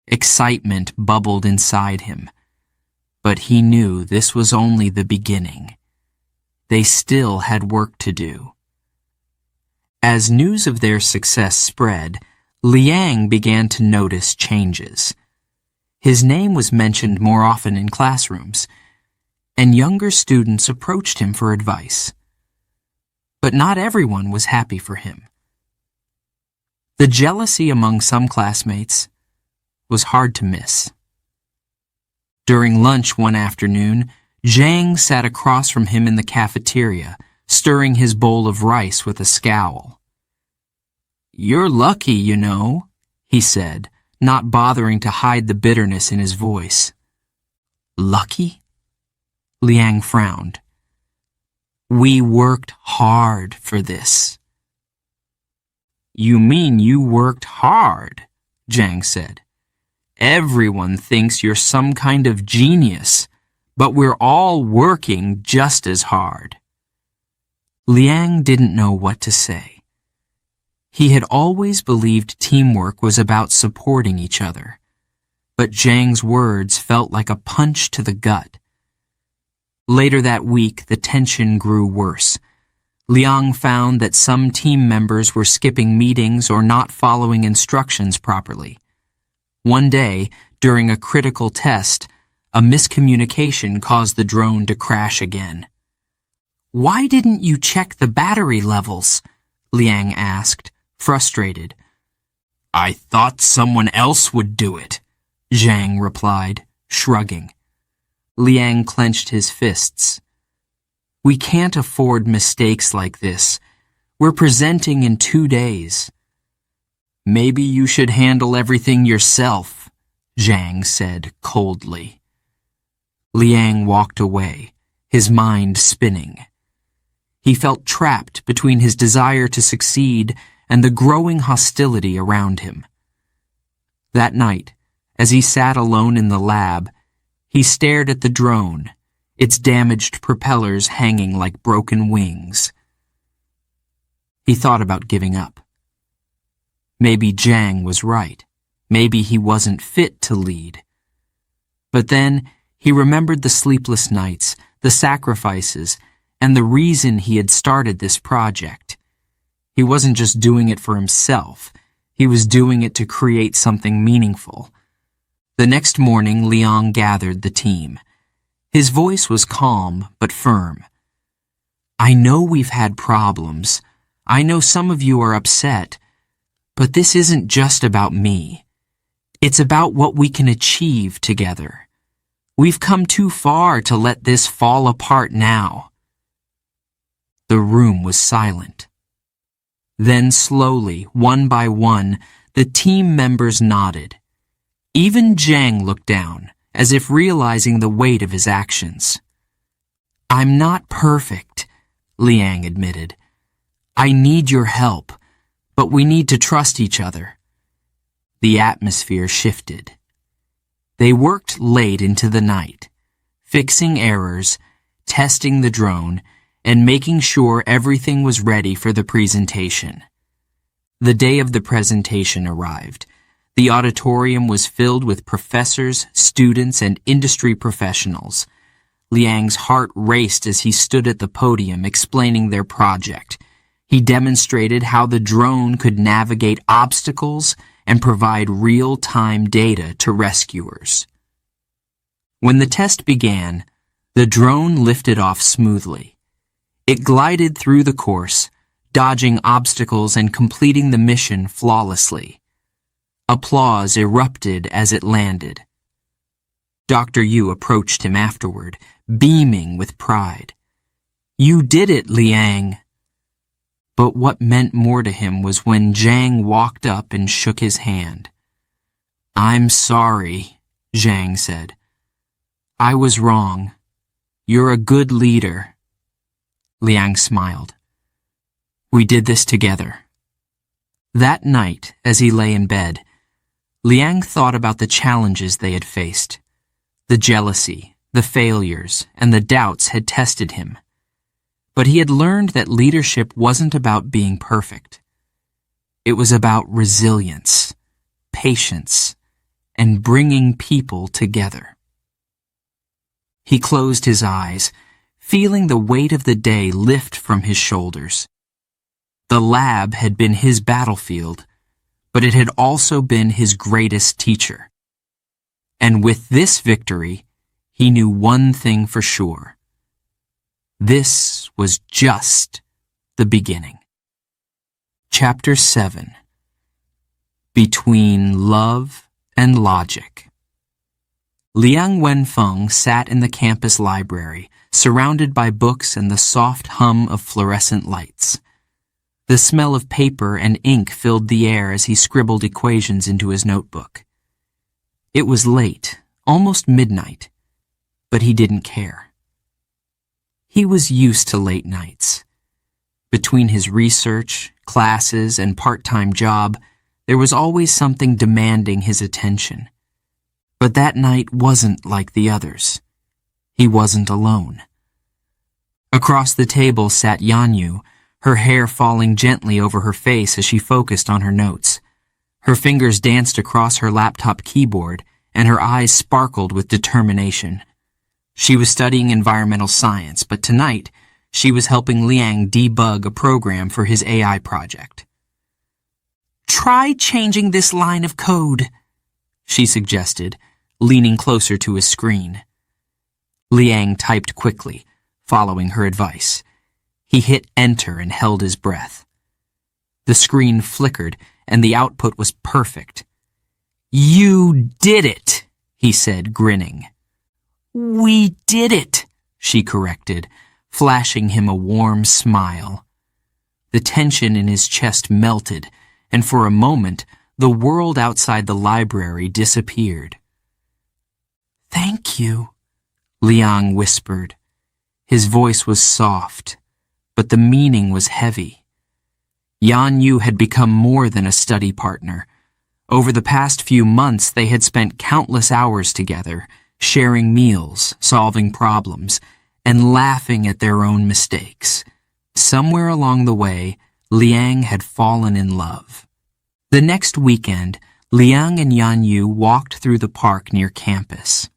Excitement bubbled inside him, but he knew this was only the beginning. They still had work to do. As news of their success spread, Liang began to notice changes. His name was mentioned more often in classrooms, and younger students approached him for advice. But not everyone was happy for him. The jealousy among some classmates was hard to miss. During lunch one afternoon, Zhang sat across from him in the cafeteria, stirring his bowl of rice with a scowl. "You're lucky, you know," he said, not bothering to hide the bitterness in his voice. "Lucky?" Liang frowned. "We worked hard for this." "You mean you worked hard?" Zhang said. "Everyone thinks you're some kind of genius, but we're all working just as hard." Liang didn't know what to say. He had always believed teamwork was about supporting each other, but Zhang's words felt like a punch to the gut. Later that week, the tension grew worse. Liang found that some team members were skipping meetings or not following instructions properly. One day, during a critical test, a miscommunication caused the drone to crash again. "Why didn't you check the battery levels?" Liang asked, frustrated. "I thought someone else would do it," Zhang replied, shrugging. Liang clenched his fists. "We can't afford mistakes like this. We're presenting in 2 days." "Maybe you should handle everything yourself," Zhang said coldly. Liang walked away, his mind spinning. He felt trapped between his desire to succeed and the growing hostility around him. That night, as he sat alone in the lab, he stared at the drone, its damaged propellers hanging like broken wings. He thought about giving up. Maybe Zhang was right. Maybe he wasn't fit to lead. But then he remembered the sleepless nights, the sacrifices, and the reason he had started this project. He wasn't just doing it for himself. He was doing it to create something meaningful. The next morning, Liang gathered the team. His voice was calm but firm. I know we've had problems. I know some of you are upset. But this isn't just about me. It's about what we can achieve together. We've come too far to let this fall apart now. The room was silent. Then slowly, one by one, the team members nodded. Even Zhang looked down, as if realizing the weight of his actions. I'm not perfect, Liang admitted. I need your help, but we need to trust each other. The atmosphere shifted. They worked late into the night, fixing errors, testing the drone, and making sure everything was ready for the presentation. The day of the presentation arrived. The auditorium was filled with professors, students, and industry professionals. Liang's heart raced as he stood at the podium explaining their project. He demonstrated how the drone could navigate obstacles and provide real-time data to rescuers. When the test began, the drone lifted off smoothly. It glided through the course, dodging obstacles and completing the mission flawlessly. Applause erupted as it landed. Dr. Yu approached him afterward, beaming with pride. You did it, Liang. But what meant more to him was when Zhang walked up and shook his hand. I'm sorry, Zhang said. I was wrong. You're a good leader. Liang smiled. We did this together. That night, as he lay in bed, Liang thought about the challenges they had faced. The jealousy, the failures, and the doubts had tested him. But he had learned that leadership wasn't about being perfect. It was about resilience, patience, and bringing people together. He closed his eyes, feeling the weight of the day lift from his shoulders. The lab had been his battlefield, but it had also been his greatest teacher. And with this victory, he knew one thing for sure. This was just the beginning. Chapter 7. Between Love and Logic. Liang Wenfeng sat in the campus library, surrounded by books and the soft hum of fluorescent lights. The smell of paper and ink filled the air as he scribbled equations into his notebook. It was late, almost midnight, but he didn't care. He was used to late nights. Between his research, classes, and part-time job, there was always something demanding his attention. But that night wasn't like the others. He wasn't alone. Across the table sat Yanyu, her hair falling gently over her face as she focused on her notes. Her fingers danced across her laptop keyboard, and her eyes sparkled with determination. She was studying environmental science, but tonight, she was helping Liang debug a program for his AI project. Try changing this line of code, she suggested, leaning closer to his screen. Liang typed quickly, following her advice. He hit enter and held his breath. The screen flickered, and the output was perfect. You did it, he said, grinning. We did it, she corrected, flashing him a warm smile. The tension in his chest melted, and for a moment, the world outside the library disappeared. Thank you, Liang whispered. His voice was soft, but the meaning was heavy. Yanyu had become more than a study partner. Over the past few months, they had spent countless hours together, sharing meals, solving problems, and laughing at their own mistakes. Somewhere along the way, Liang had fallen in love. The next weekend, Liang and Yanyu walked through the park near campus.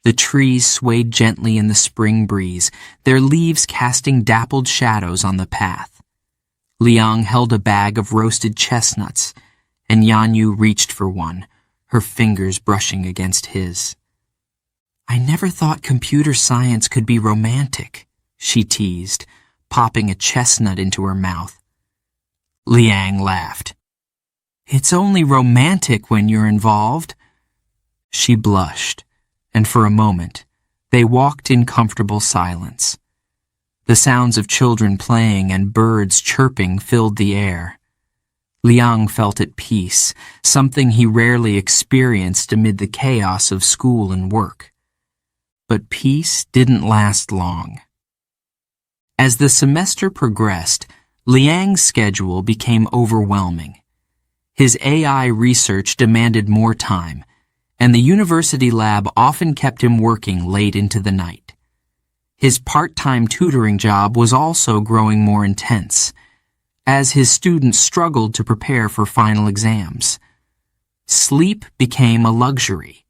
The trees swayed gently in the spring breeze, their leaves casting dappled shadows on the path. Liang held a bag of roasted chestnuts, and Yanyu reached for one, her fingers brushing against his. "I never thought computer science could be romantic," she teased, popping a chestnut into her mouth. Liang laughed. "It's only romantic when you're involved." She blushed, and for a moment, they walked in comfortable silence. The sounds of children playing and birds chirping filled the air. Liang felt at peace, something he rarely experienced amid the chaos of school and work. But peace didn't last long. As the semester progressed, Liang's schedule became overwhelming. His AI research demanded more time, and the university lab often kept him working late into the night. His part-time tutoring job was also growing more intense, as his students struggled to prepare for final exams. Sleep became a luxury.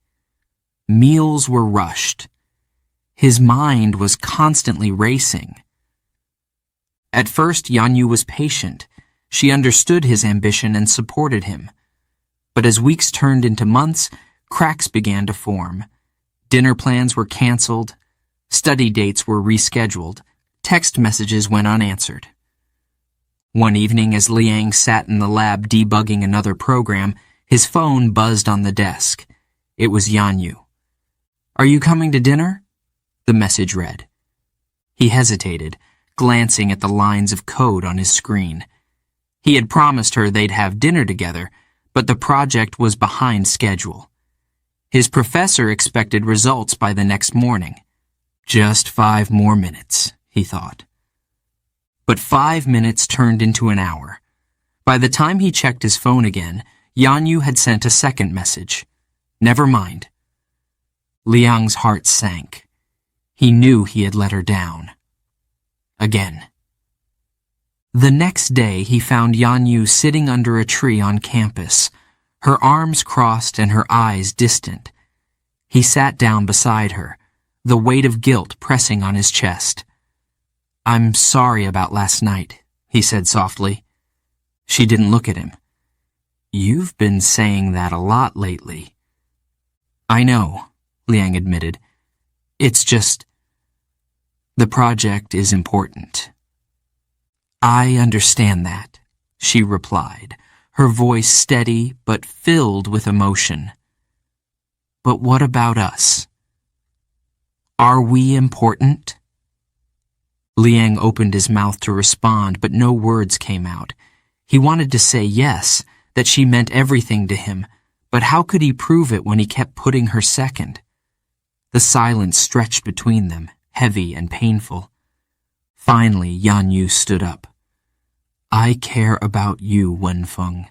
Meals were rushed. His mind was constantly racing. At first, Yanyu was patient. She understood his ambition and supported him. But as weeks turned into months, cracks began to form. Dinner plans were canceled. Study dates were rescheduled. Text messages went unanswered. One evening, as Liang sat in the lab debugging another program, his phone buzzed on the desk. It was Yanyu. "Are you coming to dinner?" the message read. He hesitated, glancing at the lines of code on his screen. He had promised her they'd have dinner together, but the project was behind schedule. His professor expected results by the next morning. Just 5 more minutes, he thought. But 5 minutes turned into an hour. By the time he checked his phone again, Yanyu had sent a second message. "Never mind." Liang's heart sank. He knew he had let her down. Again. The next day, he found Yanyu sitting under a tree on campus, her arms crossed and her eyes distant. He sat down beside her, the weight of guilt pressing on his chest. "I'm sorry about last night," he said softly. She didn't look at him. "You've been saying that a lot lately." "I know," Liang admitted. "It's just... the project is important." "I understand that," she replied, her voice steady but filled with emotion. "But what about us? Are we important?" Liang opened his mouth to respond, but no words came out. He wanted to say yes, that she meant everything to him, but how could he prove it when he kept putting her second? The silence stretched between them, heavy and painful. Finally, Yanyu stood up. "I care about you, Wenfeng,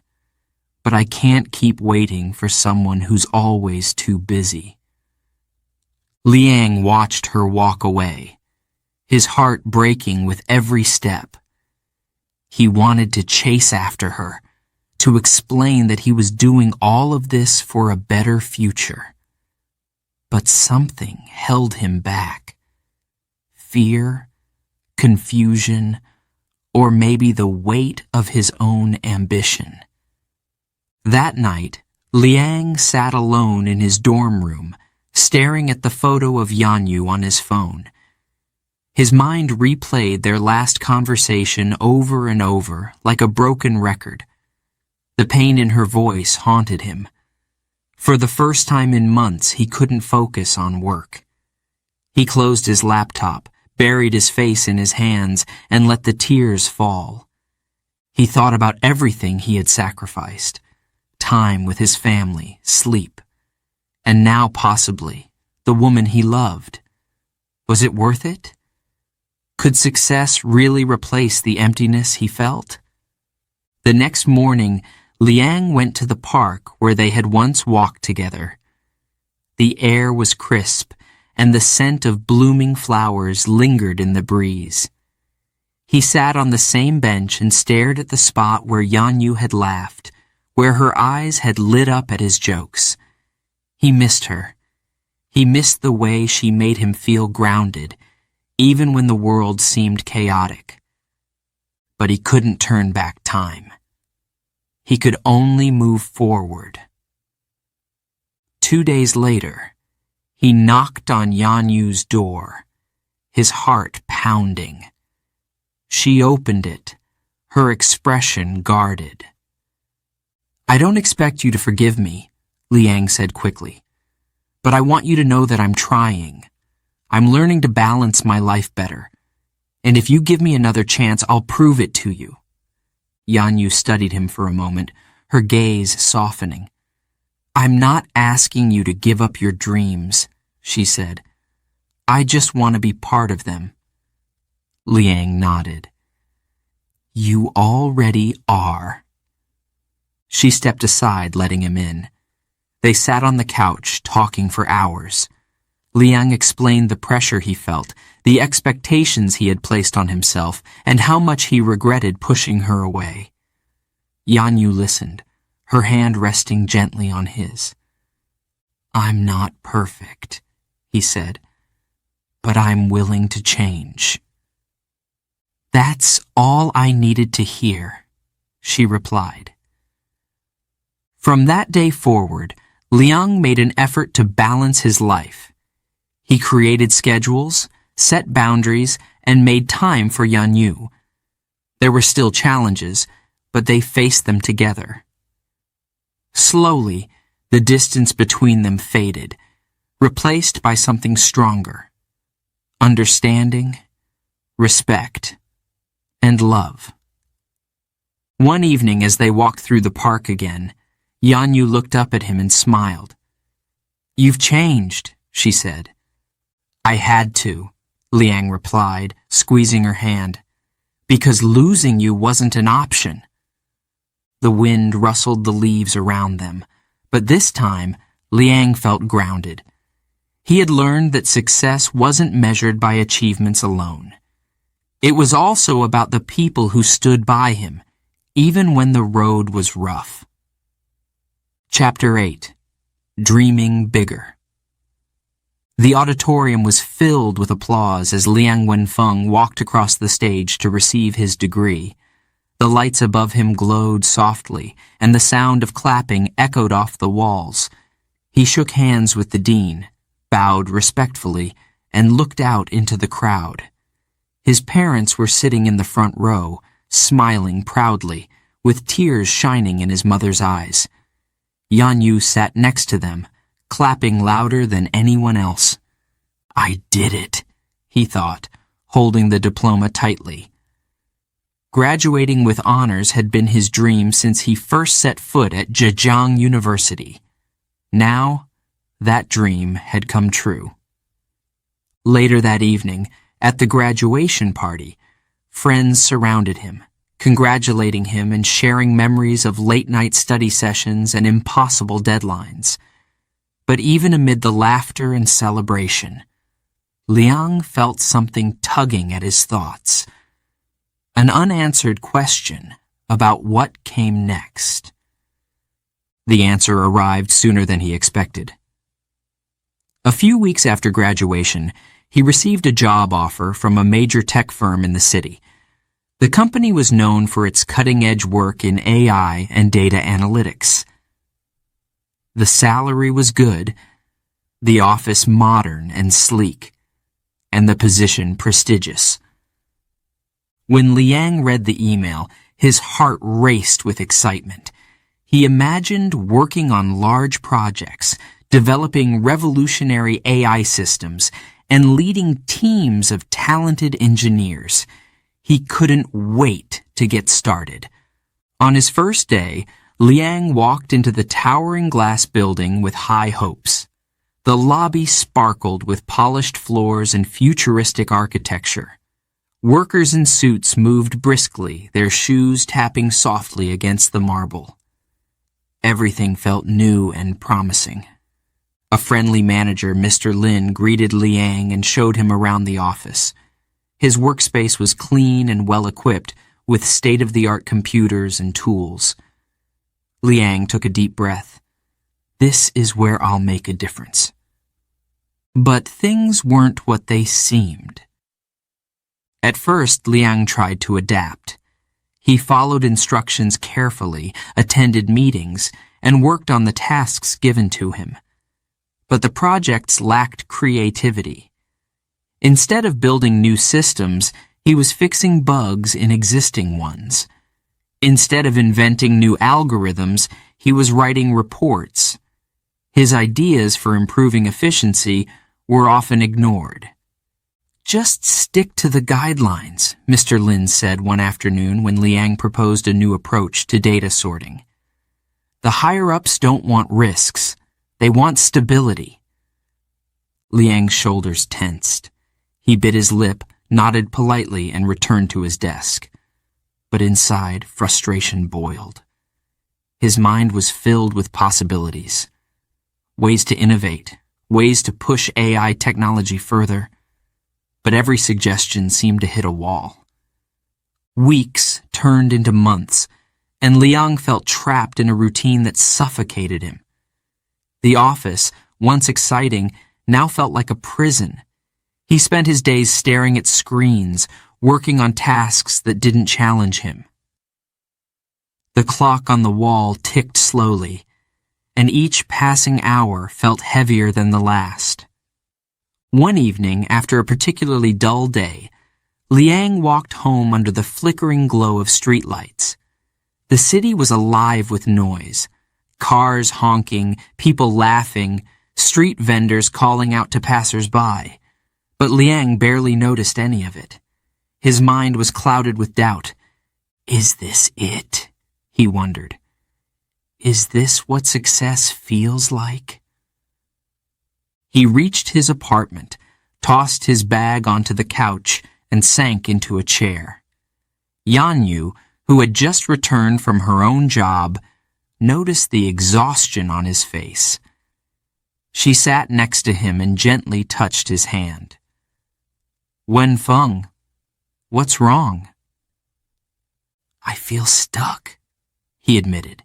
but I can't keep waiting for someone who's always too busy." Liang watched her walk away, his heart breaking with every step. He wanted to chase after her, to explain that he was doing all of this for a better future. But something held him back. Fear, confusion, or maybe the weight of his own ambition. That night, Liang sat alone in his dorm room, staring at the photo of Yanyu on his phone. His mind replayed their last conversation over and over, like a broken record. The pain in her voice haunted him. For the first time in months, he couldn't focus on work. He closed his laptop, buried his face in his hands, and let the tears fall. He thought about everything he had sacrificed. Time with his family, sleep, and now possibly the woman he loved. Was it worth it? Could success really replace the emptiness he felt? The next morning, Liang went to the park where they had once walked together. The air was crisp, and the scent of blooming flowers lingered in the breeze. He sat on the same bench and stared at the spot where Yanyu had laughed, where her eyes had lit up at his jokes. He missed her. He missed the way she made him feel grounded, even when the world seemed chaotic. But he couldn't turn back time. He could only move forward. 2 days later, he knocked on Yanyu's door, his heart pounding. She opened it, her expression guarded. "I don't expect you to forgive me," Liang said quickly, "but I want you to know that I'm trying. I'm learning to balance my life better, and if you give me another chance, I'll prove it to you." Yanyu studied him for a moment, her gaze softening. "I'm not asking you to give up your dreams," she said. "I just want to be part of them." Liang nodded. "You already are." She stepped aside, letting him in. They sat on the couch, talking for hours. Liang explained the pressure he felt, the expectations he had placed on himself, and how much he regretted pushing her away. Yanyu listened, her hand resting gently on his. "I'm not perfect," he said, "but I'm willing to change." "That's all I needed to hear," she replied. From that day forward, Liang made an effort to balance his life. He created schedules, set boundaries, and made time for Yanyu. There were still challenges, but they faced them together. Slowly, the distance between them faded, replaced by something stronger: understanding, respect, and love. One evening, as they walked through the park again, Yanyu looked up at him and smiled. "You've changed," she said. "I had to," Liang replied, squeezing her hand, "because losing you wasn't an option." The wind rustled the leaves around them, but this time Liang felt grounded. He had learned that success wasn't measured by achievements alone. It was also about the people who stood by him, even when the road was rough. Chapter 8. Dreaming Bigger. The auditorium was filled with applause as Liang Wenfeng walked across the stage to receive his degree. The lights above him glowed softly, and the sound of clapping echoed off the walls. He shook hands with the dean, bowed respectfully, and looked out into the crowd. His parents were sitting in the front row, smiling proudly, with tears shining in his mother's eyes. Yanyu sat next to them, clapping louder than anyone else. "I did it," he thought, holding the diploma tightly. Graduating with honors had been his dream since he first set foot at Zhejiang University. Now, that dream had come true. Later that evening, at the graduation party, friends surrounded him, congratulating him and sharing memories of late-night study sessions and impossible deadlines. But even amid the laughter and celebration, Liang felt something tugging at his thoughts. An unanswered question about what came next. The answer arrived sooner than he expected. A few weeks after graduation, he received a job offer from a major tech firm in the city. The company was known for its cutting-edge work in AI and data analytics. The salary was good, the office modern and sleek, and the position prestigious. When Liang read the email, his heart raced with excitement. He imagined working on large projects, developing revolutionary AI systems, and leading teams of talented engineers. He couldn't wait to get started. On his first day, Liang walked into the towering glass building with high hopes. The lobby sparkled with polished floors and futuristic architecture. Workers in suits moved briskly, their shoes tapping softly against the marble. Everything felt new and promising. A friendly manager, Mr. Lin, greeted Liang and showed him around the office. His workspace was clean and well-equipped, with state-of-the-art computers and tools. Liang took a deep breath. This is where I'll make a difference. But things weren't what they seemed. At first, Liang tried to adapt. He followed instructions carefully, attended meetings, and worked on the tasks given to him. But the projects lacked creativity. Instead of building new systems, he was fixing bugs in existing ones. Instead of inventing new algorithms, he was writing reports. His ideas for improving efficiency were often ignored. "Just stick to the guidelines," Mr. Lin said one afternoon when Liang proposed a new approach to data sorting. "The higher-ups don't want risks. They want stability." Liang's shoulders tensed. He bit his lip, nodded politely, and returned to his desk. But inside, frustration boiled. His mind was filled with possibilities. Ways to innovate, ways to push AI technology further. But every suggestion seemed to hit a wall. Weeks turned into months, and Liang felt trapped in a routine that suffocated him. The office, once exciting, now felt like a prison. He spent his days staring at screens, working on tasks that didn't challenge him. The clock on the wall ticked slowly, and each passing hour felt heavier than the last. One evening, after a particularly dull day, Liang walked home under the flickering glow of streetlights. The city was alive with noise. Cars honking, people laughing, street vendors calling out to passers-by. But Liang barely noticed any of it. His mind was clouded with doubt. "Is this it?" he wondered. "Is this what success feels like?" He reached his apartment, tossed his bag onto the couch, and sank into a chair. Yanyu, who had just returned from her own job, noticed the exhaustion on his face. She sat next to him and gently touched his hand. "Wenfeng, what's wrong?" "I feel stuck," he admitted,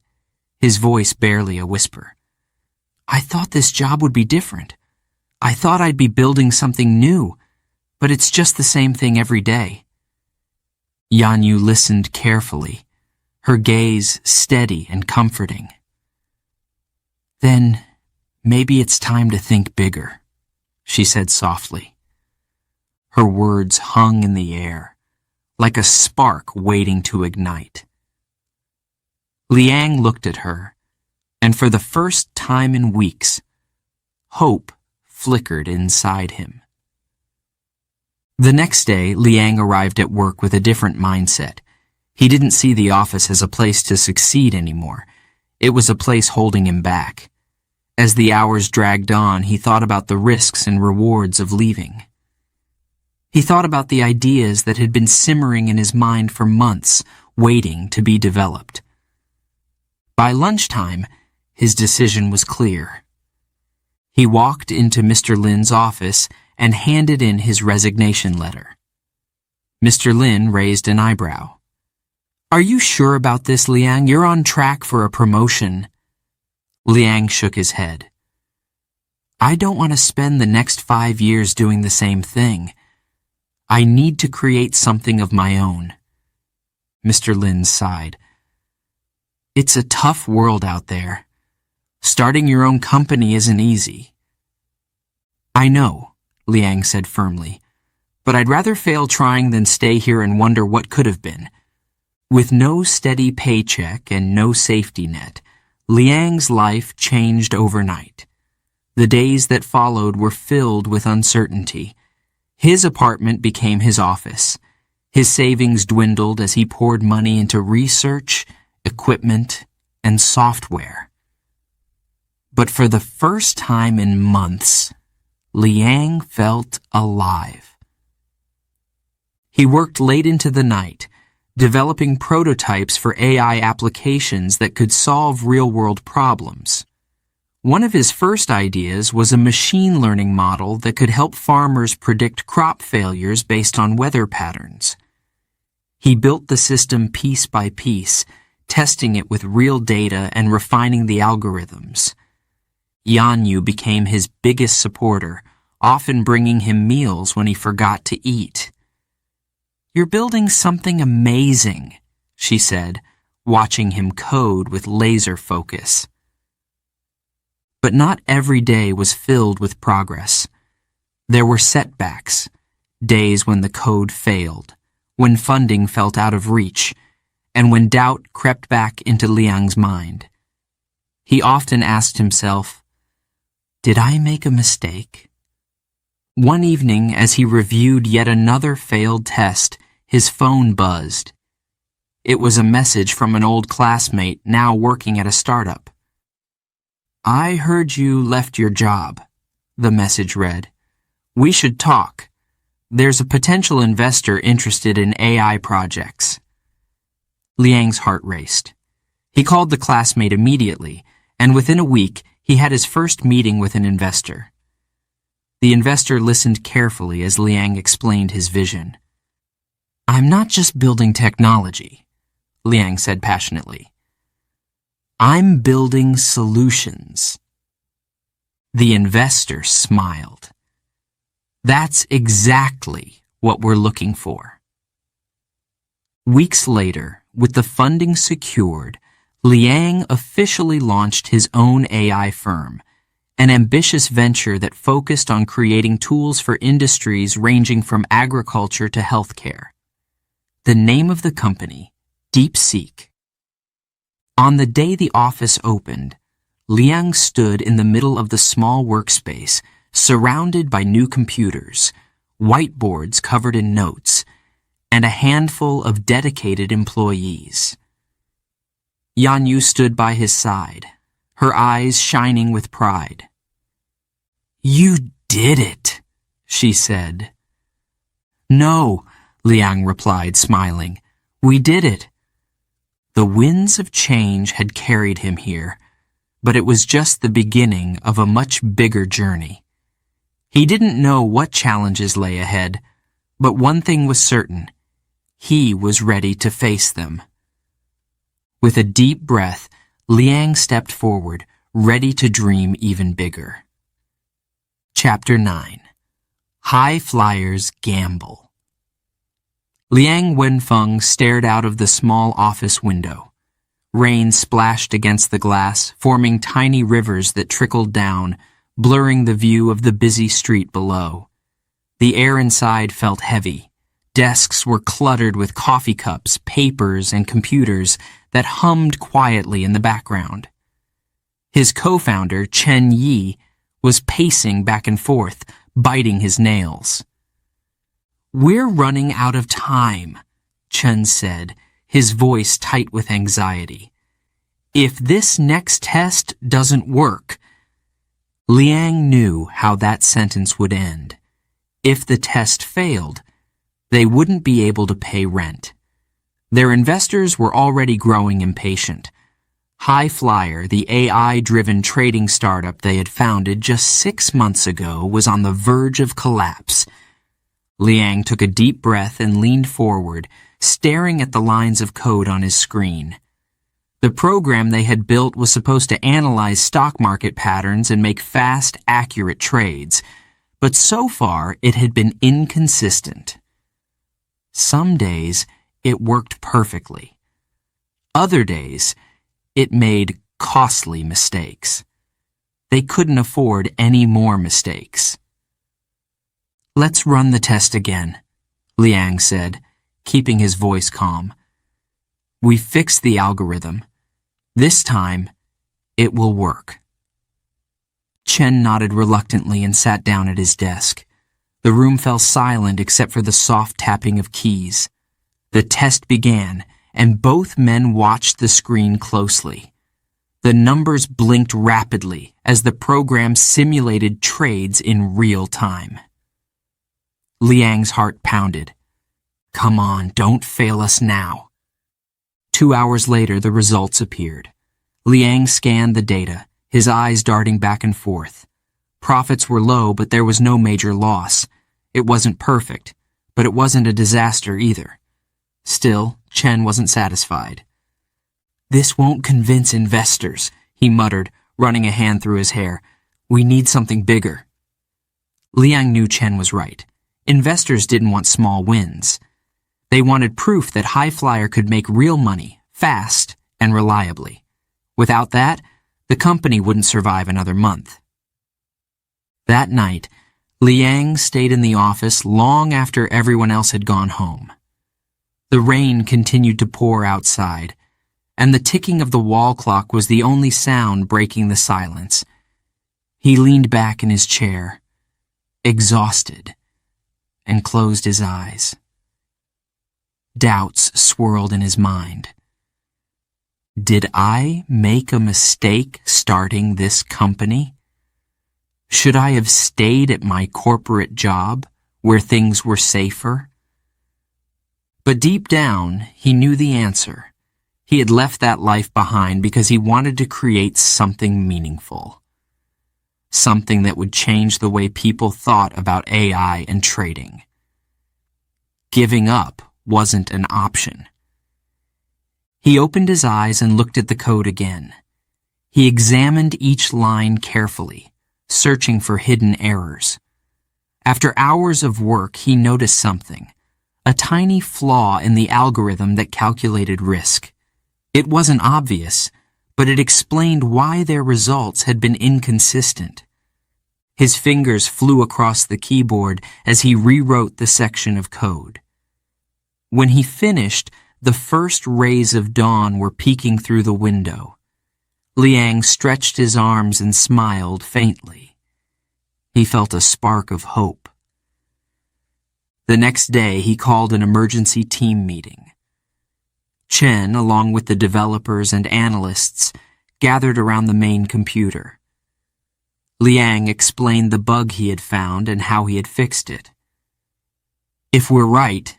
his voice barely a whisper. "I thought this job would be different. I thought I'd be building something new, but it's just the same thing every day." Yanyu listened carefully, her gaze steady and comforting. "Then maybe it's time to think bigger," she said softly. Her words hung in the air, like a spark waiting to ignite. Liang looked at her, and for the first time in weeks, hope flickered inside him. The next day, Liang arrived at work with a different mindset. He didn't see the office as a place to succeed anymore. It was a place holding him back. As the hours dragged on, he thought about the risks and rewards of leaving. He thought about the ideas that had been simmering in his mind for months, waiting to be developed. By lunchtime, his decision was clear. He walked into Mr. Lin's office and handed in his resignation letter. Mr. Lin raised an eyebrow. "Are you sure about this, Liang? You're on track for a promotion." Liang shook his head. "I don't want to spend the next 5 years doing the same thing. I need to create something of my own." Mr. Lin sighed. "It's a tough world out there. Starting your own company isn't easy." "I know," Liang said firmly, "but I'd rather fail trying than stay here and wonder what could have been." With no steady paycheck and no safety net, Liang's life changed overnight. The days that followed were filled with uncertainty. His apartment became his office. His savings dwindled as he poured money into research, equipment, and software. But for the first time in months, Liang felt alive. He worked late into the night, developing prototypes for AI applications that could solve real-world problems. One of his first ideas was a machine learning model that could help farmers predict crop failures based on weather patterns. He built the system piece by piece, testing it with real data and refining the algorithms. Yanyu became his biggest supporter, often bringing him meals when he forgot to eat. "You're building something amazing," she said, watching him code with laser focus. But not every day was filled with progress. There were setbacks, days when the code failed, when funding felt out of reach, and when doubt crept back into Liang's mind. He often asked himself, "Did I make a mistake?" One evening, as he reviewed yet another failed test, his phone buzzed. It was a message from an old classmate now working at a startup. "I heard you left your job," the message read. "We should talk. There's a potential investor interested in AI projects." Liang's heart raced. He called the classmate immediately, and within a week, he had his first meeting with an investor. The investor listened carefully as Liang explained his vision. "I'm not just building technology," Liang said passionately. "I'm building solutions." The investor smiled. "That's exactly what we're looking for." Weeks later, with the funding secured, Liang officially launched his own AI firm, an ambitious venture that focused on creating tools for industries ranging from agriculture to healthcare. The name of the company, DeepSeek. On the day the office opened, Liang stood in the middle of the small workspace, surrounded by new computers, whiteboards covered in notes, and a handful of dedicated employees. Yanyu stood by his side, her eyes shining with pride. "You did it," she said. "No," Liang replied, smiling. "We did it." The winds of change had carried him here, but it was just the beginning of a much bigger journey. He didn't know what challenges lay ahead, but one thing was certain. He was ready to face them. With a deep breath, Liang stepped forward, ready to dream even bigger. Chapter 9. High Flyers Gamble. Liang Wenfeng stared out of the small office window. Rain splashed against the glass, forming tiny rivers that trickled down, blurring the view of the busy street below. The air inside felt heavy. Desks were cluttered with coffee cups, papers, and computers that hummed quietly in the background. His co-founder, Chen Yi, was pacing back and forth, biting his nails. "We're running out of time," Chen said, his voice tight with anxiety. "If this next test doesn't work..." Liang knew how that sentence would end. If the test failed, they wouldn't be able to pay rent. Their investors were already growing impatient. High Flyer, the AI-driven trading startup they had founded just 6 months ago, was on the verge of collapse. Liang took a deep breath and leaned forward, staring at the lines of code on his screen. The program they had built was supposed to analyze stock market patterns and make fast, accurate trades, but so far it had been inconsistent. Some days, it worked perfectly. Other days, it made costly mistakes. They couldn't afford any more mistakes. "Let's run the test again," Liang said, keeping his voice calm. "We fixed the algorithm. This time, it will work." Chen nodded reluctantly and sat down at his desk. The room fell silent except for the soft tapping of keys. The test began, and both men watched the screen closely. The numbers blinked rapidly as the program simulated trades in real time. Liang's heart pounded. "Come on, don't fail us now." 2 hours later, the results appeared. Liang scanned the data, his eyes darting back and forth. Profits were low, but there was no major loss. It wasn't perfect, but it wasn't a disaster either. Still, Chen wasn't satisfied. "This won't convince investors," he muttered, running a hand through his hair. "We need something bigger." Liang knew Chen was right. Investors didn't want small wins. They wanted proof that High Flyer could make real money, fast and reliably. Without that, the company wouldn't survive another month. That night, Liang stayed in the office long after everyone else had gone home. The rain continued to pour outside, and the ticking of the wall clock was the only sound breaking the silence. He leaned back in his chair, exhausted, and closed his eyes. Doubts swirled in his mind. Did I make a mistake starting this company? Should I have stayed at my corporate job, where things were safer? But deep down, he knew the answer. He had left that life behind because he wanted to create something meaningful. Something that would change the way people thought about AI and trading. Giving up wasn't an option. He opened his eyes and looked at the code again. He examined each line carefully, searching for hidden errors. After hours of work, he noticed something, a tiny flaw in the algorithm that calculated risk. It wasn't obvious, but it explained why their results had been inconsistent. His fingers flew across the keyboard as he rewrote the section of code. When he finished, the first rays of dawn were peeking through the window. Liang stretched his arms and smiled faintly. He felt a spark of hope. The next day, he called an emergency team meeting. Chen, along with the developers and analysts, gathered around the main computer. Liang explained the bug he had found and how he had fixed it. If we're right,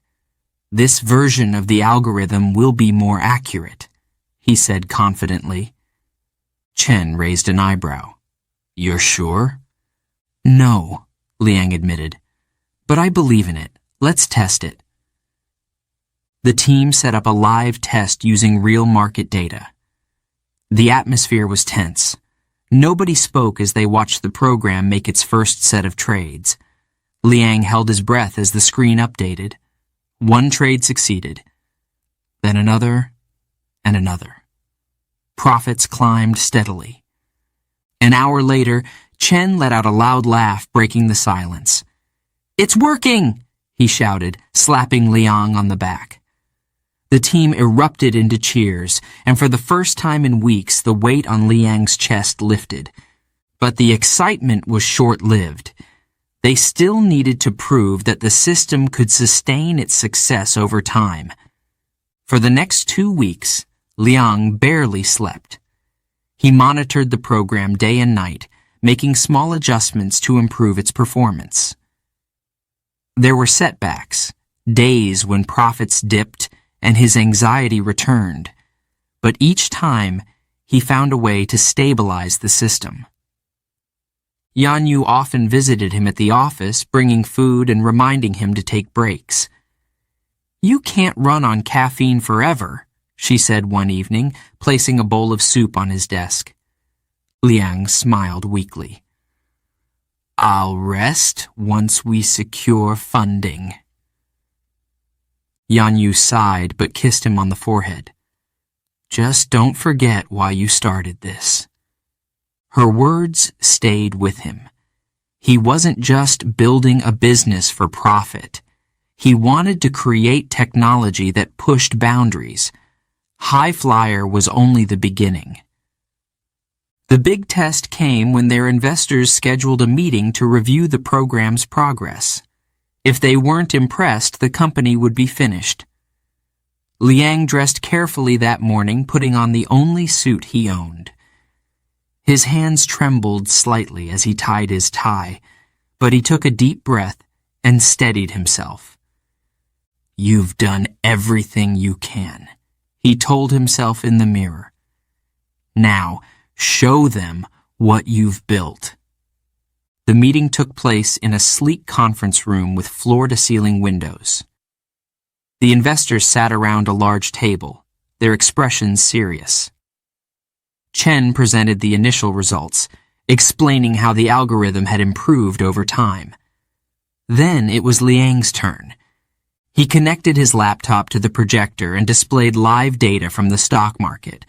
this version of the algorithm will be more accurate, he said confidently. Chen raised an eyebrow. You're sure? No, Liang admitted. But I believe in it. Let's test it. The team set up a live test using real market data. The atmosphere was tense. Nobody spoke as they watched the program make its first set of trades. Liang held his breath as the screen updated. One trade succeeded, then another and another. Profits climbed steadily. An hour later, Chen let out a loud laugh, breaking the silence. It's working, he shouted, slapping Liang on the back. The team erupted into cheers, and for the first time in weeks, the weight on Liang's chest lifted. But the excitement was short-lived. They still needed to prove that the system could sustain its success over time. For the next 2 weeks, Liang barely slept. He monitored the program day and night, making small adjustments to improve its performance. There were setbacks, days when profits dipped and his anxiety returned, but each time he found a way to stabilize the system. Yanyu often visited him at the office, bringing food and reminding him to take breaks. You can't run on caffeine forever, she said one evening, placing a bowl of soup on his desk. Liang smiled weakly. I'll rest once we secure funding. Yanyu sighed but kissed him on the forehead. Just don't forget why you started this. Her words stayed with him. He wasn't just building a business for profit. He wanted to create technology that pushed boundaries. High Flyer was only the beginning. The big test came when their investors scheduled a meeting to review the program's progress. If they weren't impressed, the company would be finished. Liang dressed carefully that morning, putting on the only suit he owned. His hands trembled slightly as he tied his tie, but he took a deep breath and steadied himself. You've done everything you can, he told himself in the mirror. Now, show them what you've built. The meeting took place in a sleek conference room with floor-to-ceiling windows. The investors sat around a large table, their expressions serious. Chen presented the initial results, explaining how the algorithm had improved over time. Then it was Liang's turn. He connected his laptop to the projector and displayed live data from the stock market.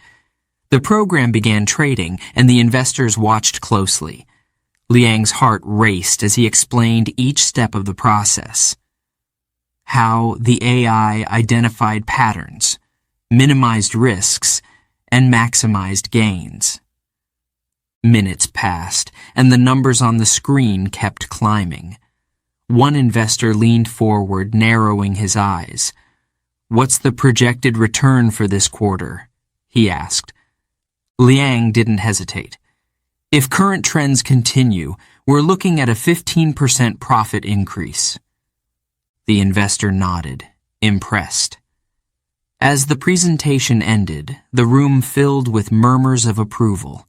The program began trading, and the investors watched closely. Liang's heart raced as he explained each step of the process. How the AI identified patterns, minimized risks, and maximized gains. Minutes passed, and the numbers on the screen kept climbing. One investor leaned forward, narrowing his eyes. "What's the projected return for this quarter?" he asked. Liang didn't hesitate. "If current trends continue, we're looking at a 15% profit increase." The investor nodded, impressed. As the presentation ended, the room filled with murmurs of approval.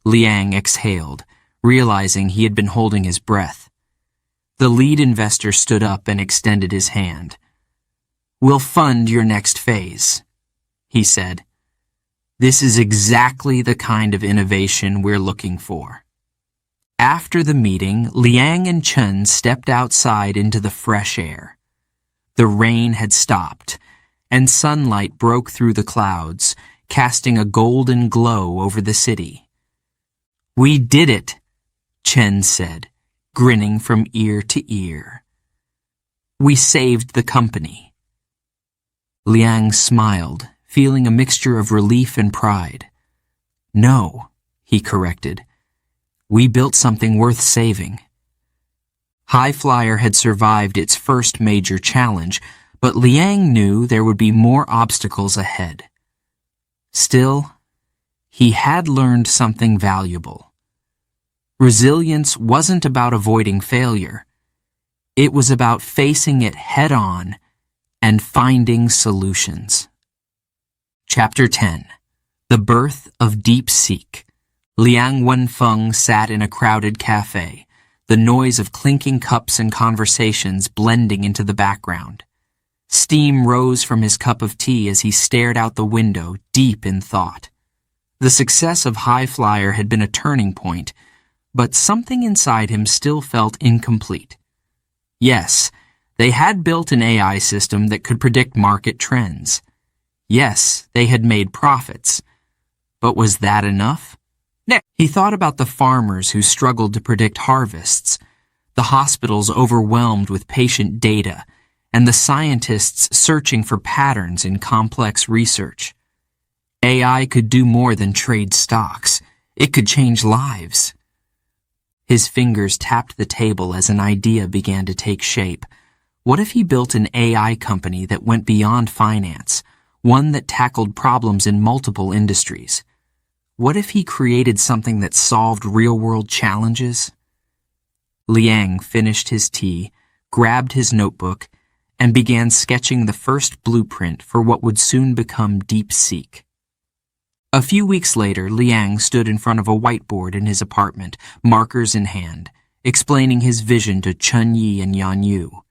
Liang exhaled, realizing he had been holding his breath. The lead investor stood up and extended his hand. "We'll fund your next phase," he said. "This is exactly the kind of innovation we're looking for." After the meeting, Liang and Chen stepped outside into the fresh air. The rain had stopped, and sunlight broke through the clouds, casting a golden glow over the city. "We did it," Chen said, grinning from ear to ear. "We saved the company." Liang smiled, feeling a mixture of relief and pride. "No," he corrected. "We built something worth saving." High Flyer had survived its first major challenge, but Liang knew there would be more obstacles ahead. Still, he had learned something valuable. Resilience wasn't about avoiding failure. It was about facing it head-on and finding solutions. Chapter 10. The Birth of DeepSeek. Liang Wenfeng sat in a crowded cafe, the noise of clinking cups and conversations blending into the background. Steam rose from his cup of tea as he stared out the window, deep in thought. The success of High Flyer had been a turning point, but something inside him still felt incomplete. Yes, they had built an AI system that could predict market trends. Yes, they had made profits. But was that enough? He thought about the farmers who struggled to predict harvests, the hospitals overwhelmed with patient data, and the scientists searching for patterns in complex research. AI could do more than trade stocks. It could change lives. His fingers tapped the table as an idea began to take shape. What if he built an AI company that went beyond finance, one that tackled problems in multiple industries? What if he created something that solved real-world challenges? Liang finished his tea, grabbed his notebook, and began sketching the first blueprint for what would soon become DeepSeek. A few weeks later, Liang stood in front of a whiteboard in his apartment, markers in hand, explaining his vision to Chun Yi and Yan Yu.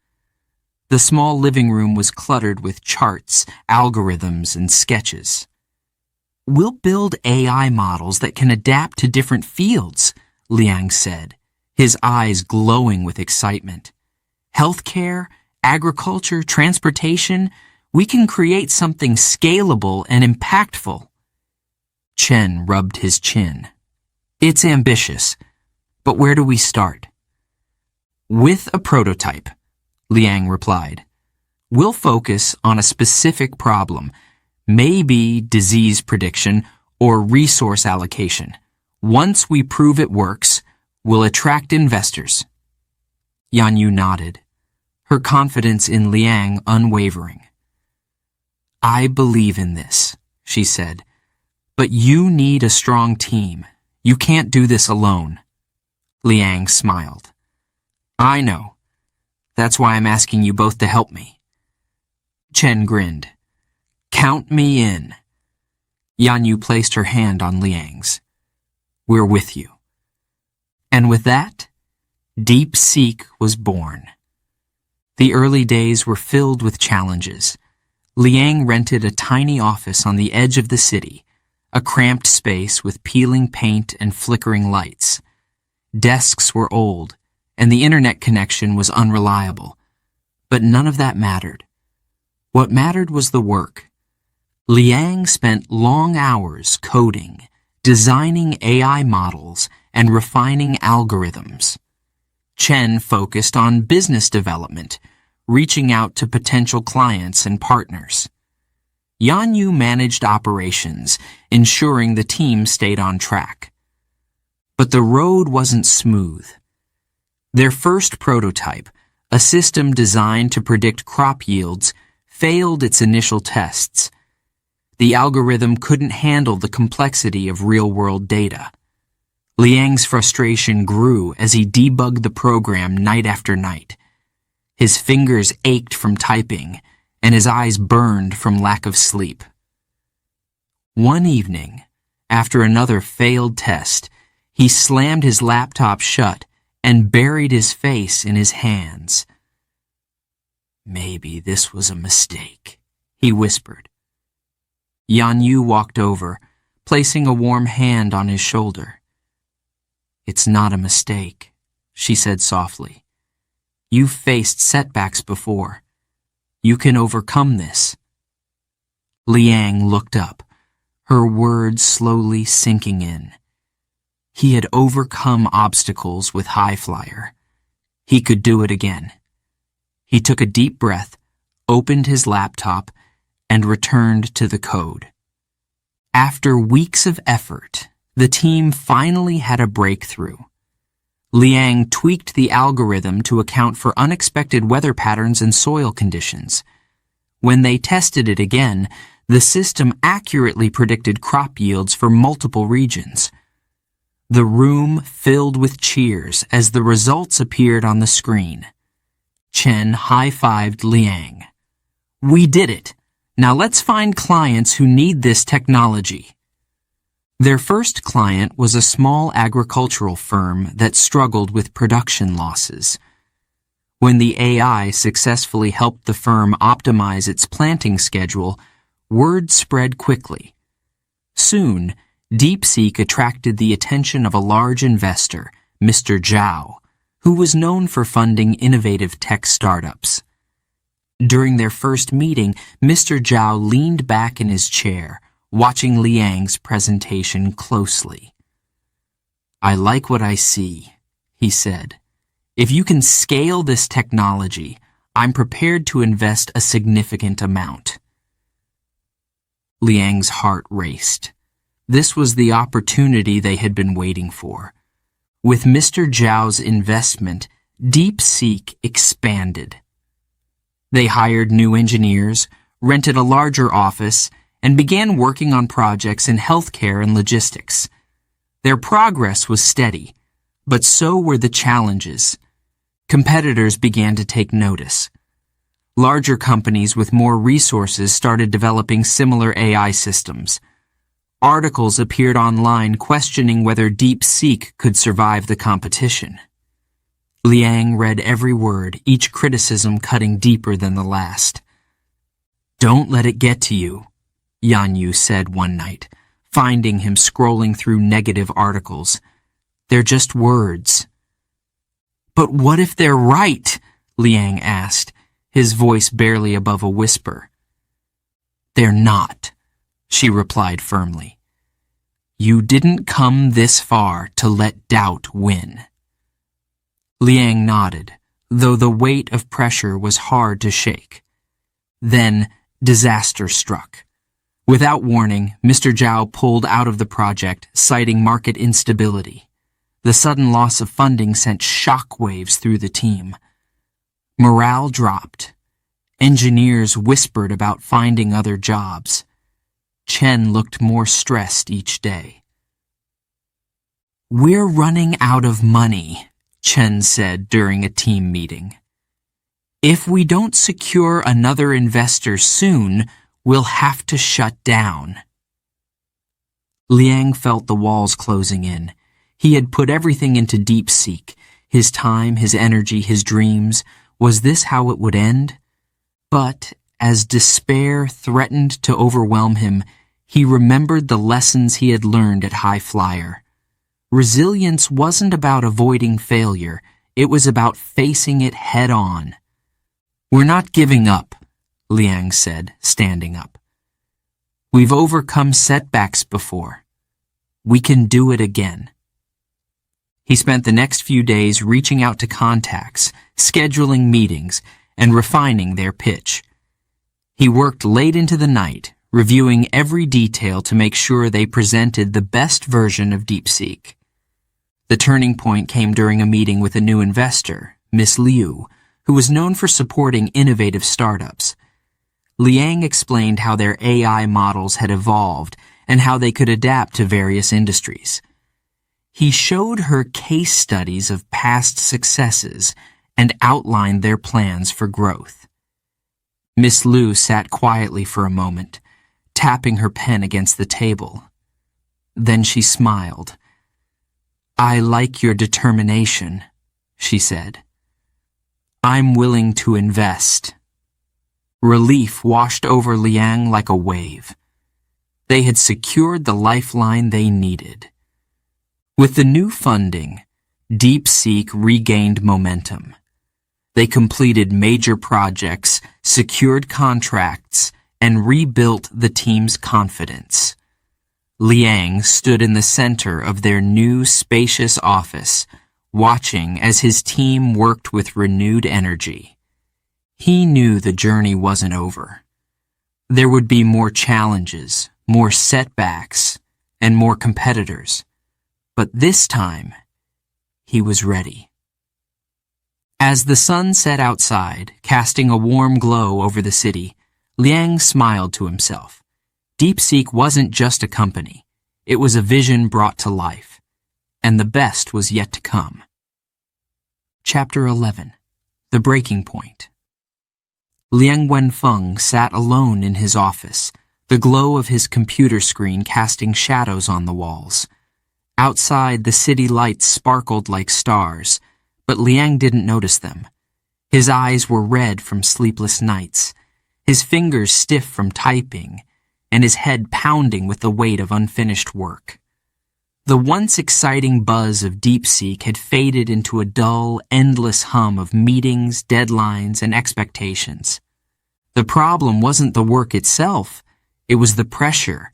The small living room was cluttered with charts, algorithms, and sketches. "We'll build AI models that can adapt to different fields," Liang said, his eyes glowing with excitement. "Healthcare, agriculture, transportation, we can create something scalable and impactful." Chen rubbed his chin. "It's ambitious, but where do we start?" "With a prototype," Liang replied. "We'll focus on a specific problem, maybe disease prediction or resource allocation. Once we prove it works, we'll attract investors." Yan Yu nodded, her confidence in Liang unwavering. "I believe in this," she said. "But you need a strong team. You can't do this alone." Liang smiled. "I know. That's why I'm asking you both to help me." Chen grinned. "Count me in." Yan Yu placed her hand on Liang's. "We're with you." And with that, DeepSeek was born. The early days were filled with challenges. Liang rented a tiny office on the edge of the city, a cramped space with peeling paint and flickering lights. Desks were old, and the internet connection was unreliable. But none of that mattered. What mattered was the work. Liang spent long hours coding, designing AI models, and refining algorithms. Chen focused on business development, reaching out to potential clients and partners. Yanyu managed operations, ensuring the team stayed on track. But the road wasn't smooth. Their first prototype, a system designed to predict crop yields, failed its initial tests. The algorithm couldn't handle the complexity of real-world data. Liang's frustration grew as he debugged the program night after night. His fingers ached from typing, and his eyes burned from lack of sleep. One evening, after another failed test, he slammed his laptop shut and buried his face in his hands. "Maybe this was a mistake," he whispered. Yanyu walked over, placing a warm hand on his shoulder. "It's not a mistake," she said softly. "You've faced setbacks before. You can overcome this." Liang looked up, her words slowly sinking in. He had overcome obstacles with High Flyer. He could do it again. He took a deep breath, opened his laptop, and returned to the code. After weeks of effort, the team finally had a breakthrough. Liang tweaked the algorithm to account for unexpected weather patterns and soil conditions. When they tested it again, the system accurately predicted crop yields for multiple regions. The room filled with cheers as the results appeared on the screen. Chen high-fived Liang. "We did it! Now let's find clients who need this technology." Their first client was a small agricultural firm that struggled with production losses. When the AI successfully helped the firm optimize its planting schedule, word spread quickly. Soon, DeepSeek attracted the attention of a large investor, Mr. Zhao, who was known for funding innovative tech startups. During their first meeting, Mr. Zhao leaned back in his chair, watching Liang's presentation closely. "I like what I see," he said. "If you can scale this technology, I'm prepared to invest a significant amount." Liang's heart raced. This was the opportunity they had been waiting for. With Mr. Zhao's investment, DeepSeek expanded. They hired new engineers, rented a larger office, and began working on projects in healthcare and logistics. Their progress was steady, but so were the challenges. Competitors began to take notice. Larger companies with more resources started developing similar AI systems. Articles appeared online questioning whether DeepSeek could survive the competition. Liang read every word, each criticism cutting deeper than the last. "Don't let it get to you," Yanyu said one night, finding him scrolling through negative articles. "They're just words." "But what if they're right?" Liang asked, his voice barely above a whisper. "They're not," she replied firmly. "You didn't come this far to let doubt win." Liang nodded, though the weight of pressure was hard to shake. Then disaster struck. Without warning, Mr. Zhao pulled out of the project, citing market instability. The sudden loss of funding sent shockwaves through the team. Morale dropped. Engineers whispered about finding other jobs. Chen looked more stressed each day. "We're running out of money," Chen said during a team meeting. "If we don't secure another investor soon, we'll have to shut down." Liang felt the walls closing in. He had put everything into DeepSeek, his time, his energy, his dreams. Was this how it would end? But as despair threatened to overwhelm him, he remembered the lessons he had learned at High Flyer. Resilience wasn't about avoiding failure. It was about facing it head on. "We're not giving up," Liang said, standing up. We've overcome setbacks before. We can do it again. He spent the next few days reaching out to contacts, scheduling meetings, and refining their pitch. He worked late into the night, reviewing every detail to make sure they presented the best version of DeepSeek. The turning point came during a meeting with a new investor, Miss Liu, who was known for supporting innovative startups. Liang explained how their AI models had evolved and how they could adapt to various industries. He showed her case studies of past successes and outlined their plans for growth. Miss Liu sat quietly for a moment, tapping her pen against the table. Then she smiled. I like your determination, she said. I'm willing to invest. Relief washed over Liang like a wave. They had secured the lifeline they needed. With the new funding, DeepSeek regained momentum. They completed major projects, secured contracts, and rebuilt the team's confidence. Liang stood in the center of their new spacious office, watching as his team worked with renewed energy. He knew the journey wasn't over. There would be more challenges, more setbacks, and more competitors. But this time, he was ready. As the sun set outside, casting a warm glow over the city, Liang smiled to himself. DeepSeek wasn't just a company. It was a vision brought to life. And the best was yet to come. Chapter 11. The Breaking Point. Liang Wenfeng sat alone in his office, the glow of his computer screen casting shadows on the walls. Outside, the city lights sparkled like stars, but Liang didn't notice them. His eyes were red from sleepless nights, his fingers stiff from typing, and his head pounding with the weight of unfinished work. The once exciting buzz of DeepSeek had faded into a dull, endless hum of meetings, deadlines, and expectations. The problem wasn't the work itself, it was the pressure.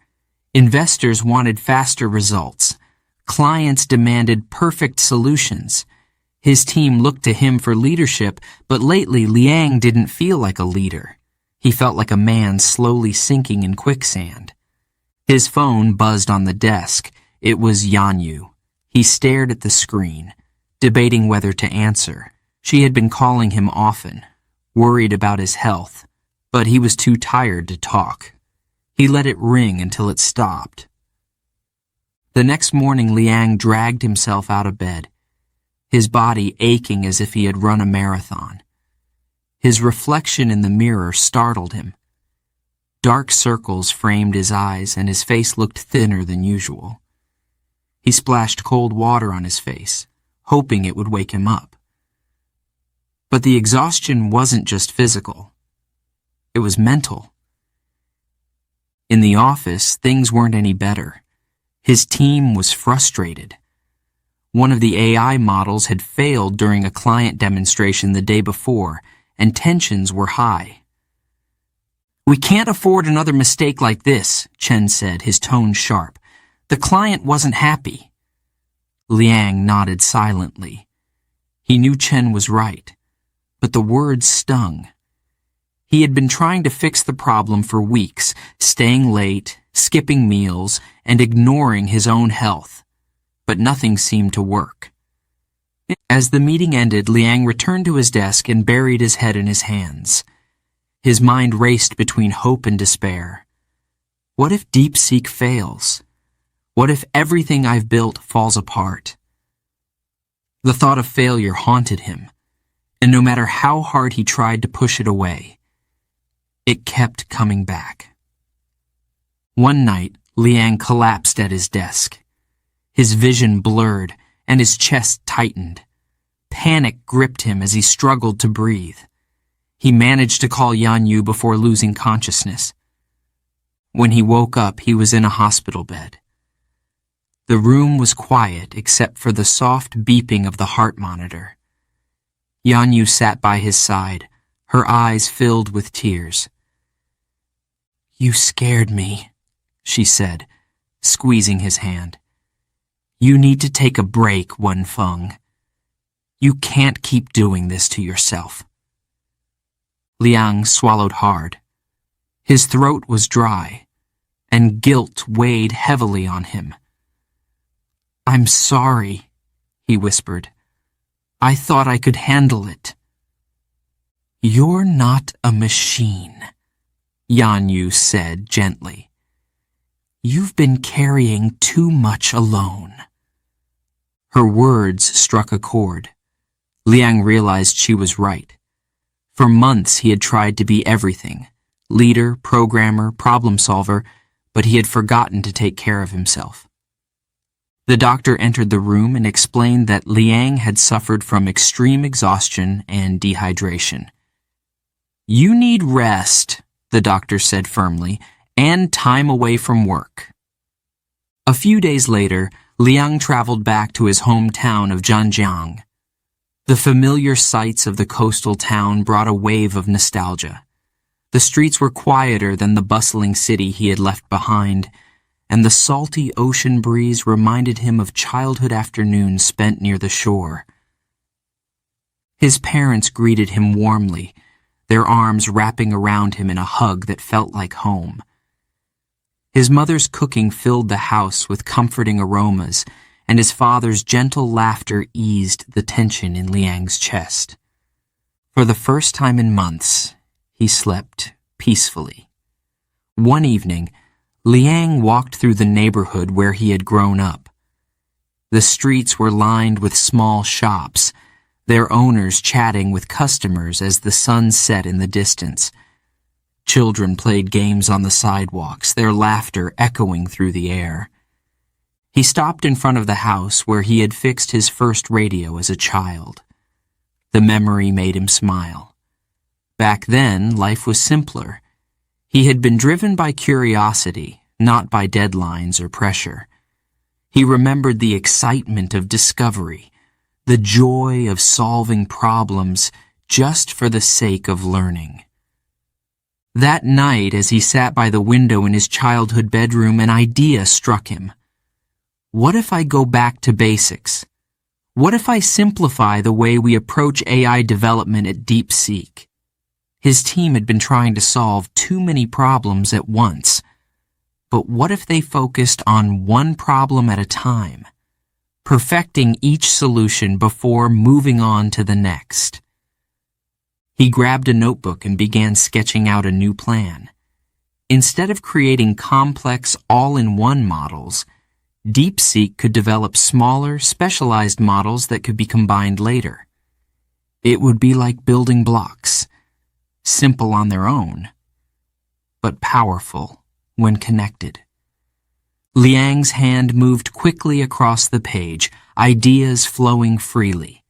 Investors wanted faster results. Clients demanded perfect solutions. His team looked to him for leadership, but lately Liang didn't feel like a leader. He felt like a man slowly sinking in quicksand. His phone buzzed on the desk. It was Yanyu. He stared at the screen, debating whether to answer. She had been calling him often, worried about his health, but he was too tired to talk. He let it ring until it stopped. The next morning, Liang dragged himself out of bed, his body aching as if he had run a marathon. His reflection in the mirror startled him. Dark circles framed his eyes, and his face looked thinner than usual. He splashed cold water on his face, hoping it would wake him up. But the exhaustion wasn't just physical. It was mental. In the office, things weren't any better. His team was frustrated. One of the AI models had failed during a client demonstration the day before, and tensions were high. We can't afford another mistake like this, Chen said, his tone sharp. The client wasn't happy. Liang nodded silently. He knew Chen was right, but the words stung. He had been trying to fix the problem for weeks, staying late, skipping meals, and ignoring his own health. But nothing seemed to work. As the meeting ended, Liang returned to his desk and buried his head in his hands. His mind raced between hope and despair. What if DeepSeek fails? What if everything I've built falls apart? The thought of failure haunted him, and no matter how hard he tried to push it away, it kept coming back. One night, Liang collapsed at his desk. His vision blurred, and his chest tightened. Panic gripped him as he struggled to breathe. He managed to call Yanyu before losing consciousness. When he woke up, he was in a hospital bed. The room was quiet except for the soft beeping of the heart monitor. Yanyu sat by his side, her eyes filled with tears. You scared me, she said, squeezing his hand. You need to take a break, Wenfeng. You can't keep doing this to yourself. Liang swallowed hard. His throat was dry, and guilt weighed heavily on him. I'm sorry, he whispered. I thought I could handle it. You're not a machine, Yan Yu said gently. You've been carrying too much alone. Her words struck a chord. Liang realized she was right. For months he had tried to be everything, leader, programmer, problem solver, but he had forgotten to take care of himself. The doctor entered the room and explained that Liang had suffered from extreme exhaustion and dehydration. You need rest, the doctor said firmly, and time away from work. A few days later, Liang traveled back to his hometown of Zhanjiang. The familiar sights of the coastal town brought a wave of nostalgia. The streets were quieter than the bustling city he had left behind, and the salty ocean breeze reminded him of childhood afternoons spent near the shore. His parents greeted him warmly, their arms wrapping around him in a hug that felt like home. His mother's cooking filled the house with comforting aromas, and his father's gentle laughter eased the tension in Liang's chest. For the first time in months, he slept peacefully. One evening, Liang walked through the neighborhood where he had grown up. The streets were lined with small shops, their owners chatting with customers as the sun set in the distance. Children played games on the sidewalks, their laughter echoing through the air. He stopped in front of the house where he had fixed his first radio as a child. The memory made him smile. Back then, life was simpler. He had been driven by curiosity, not by deadlines or pressure. He remembered the excitement of discovery, the joy of solving problems just for the sake of learning. That night, as he sat by the window in his childhood bedroom, an idea struck him. What if I go back to basics? What if I simplify the way we approach AI development at DeepSeek? His team had been trying to solve too many problems at once. But what if they focused on one problem at a time, perfecting each solution before moving on to the next? He grabbed a notebook and began sketching out a new plan. Instead of creating complex all-in-one models, DeepSeek could develop smaller, specialized models that could be combined later. It would be like building blocks, simple on their own, but powerful when connected. Liang's hand moved quickly across the page, ideas flowing freely.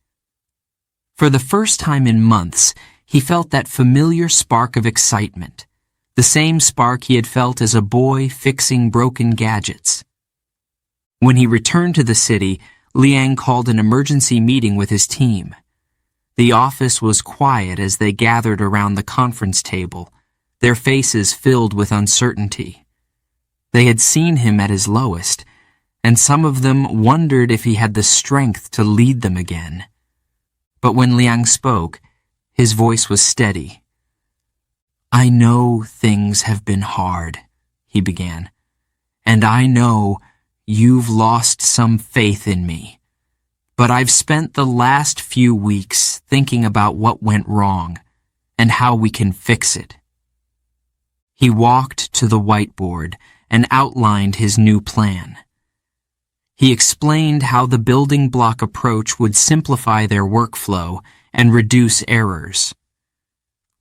For the first time in months, he felt that familiar spark of excitement, the same spark he had felt as a boy fixing broken gadgets. When he returned to the city, Liang called an emergency meeting with his team. The office was quiet as they gathered around the conference table, their faces filled with uncertainty. They had seen him at his lowest, and some of them wondered if he had the strength to lead them again. But when Liang spoke, his voice was steady. I know things have been hard, he began, and I know you've lost some faith in me. But I've spent the last few weeks thinking about what went wrong and how we can fix it. He walked to the whiteboard and outlined his new plan. He explained how the building block approach would simplify their workflow and reduce errors.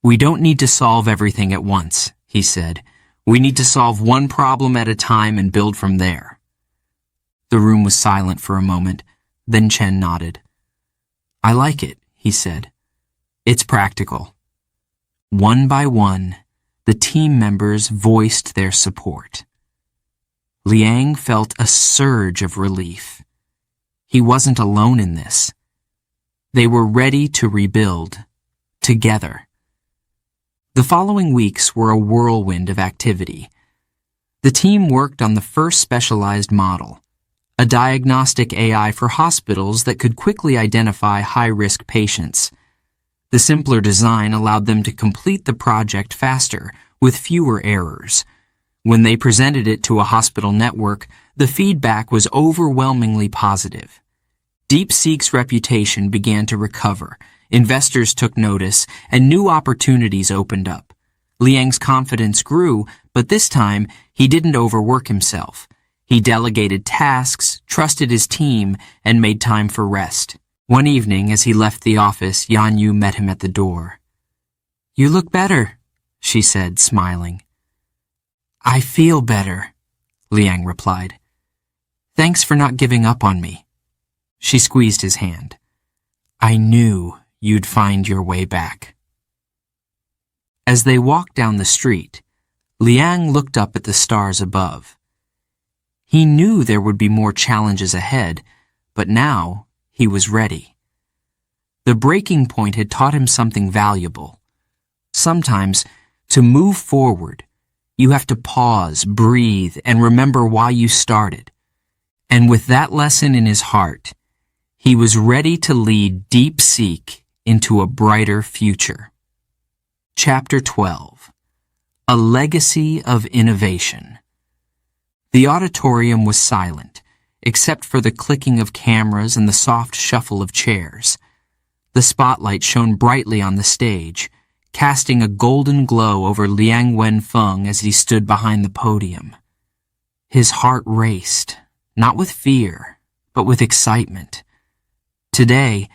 We don't need to solve everything at once, he said. We need to solve one problem at a time and build from there. The room was silent for a moment. Then Chen nodded. I like it, he said. It's practical. One by one, the team members voiced their support. Liang felt a surge of relief. He wasn't alone in this. They were ready to rebuild, together. The following weeks were a whirlwind of activity. The team worked on the first specialized model, a diagnostic AI for hospitals that could quickly identify high-risk patients. The simpler design allowed them to complete the project faster, with fewer errors. When they presented it to a hospital network, the feedback was overwhelmingly positive. DeepSeek's reputation began to recover, investors took notice, and new opportunities opened up. Liang's confidence grew, but this time, he didn't overwork himself. He delegated tasks, trusted his team, and made time for rest. One evening, as he left the office, Yanyu met him at the door. "You look better," she said, smiling. "I feel better," Liang replied. "Thanks for not giving up on me." She squeezed his hand. "I knew you'd find your way back." As they walked down the street, Liang looked up at the stars above. He knew there would be more challenges ahead, but now he was ready. The breaking point had taught him something valuable. Sometimes, to move forward, you have to pause, breathe, and remember why you started. And with that lesson in his heart, he was ready to lead DeepSeek into a brighter future. Chapter 12. A Legacy of Innovation. The auditorium was silent, except for the clicking of cameras and the soft shuffle of chairs. The spotlight shone brightly on the stage, casting a golden glow over Liang Wenfeng as he stood behind the podium. His heart raced, not with fear, but with excitement. Today,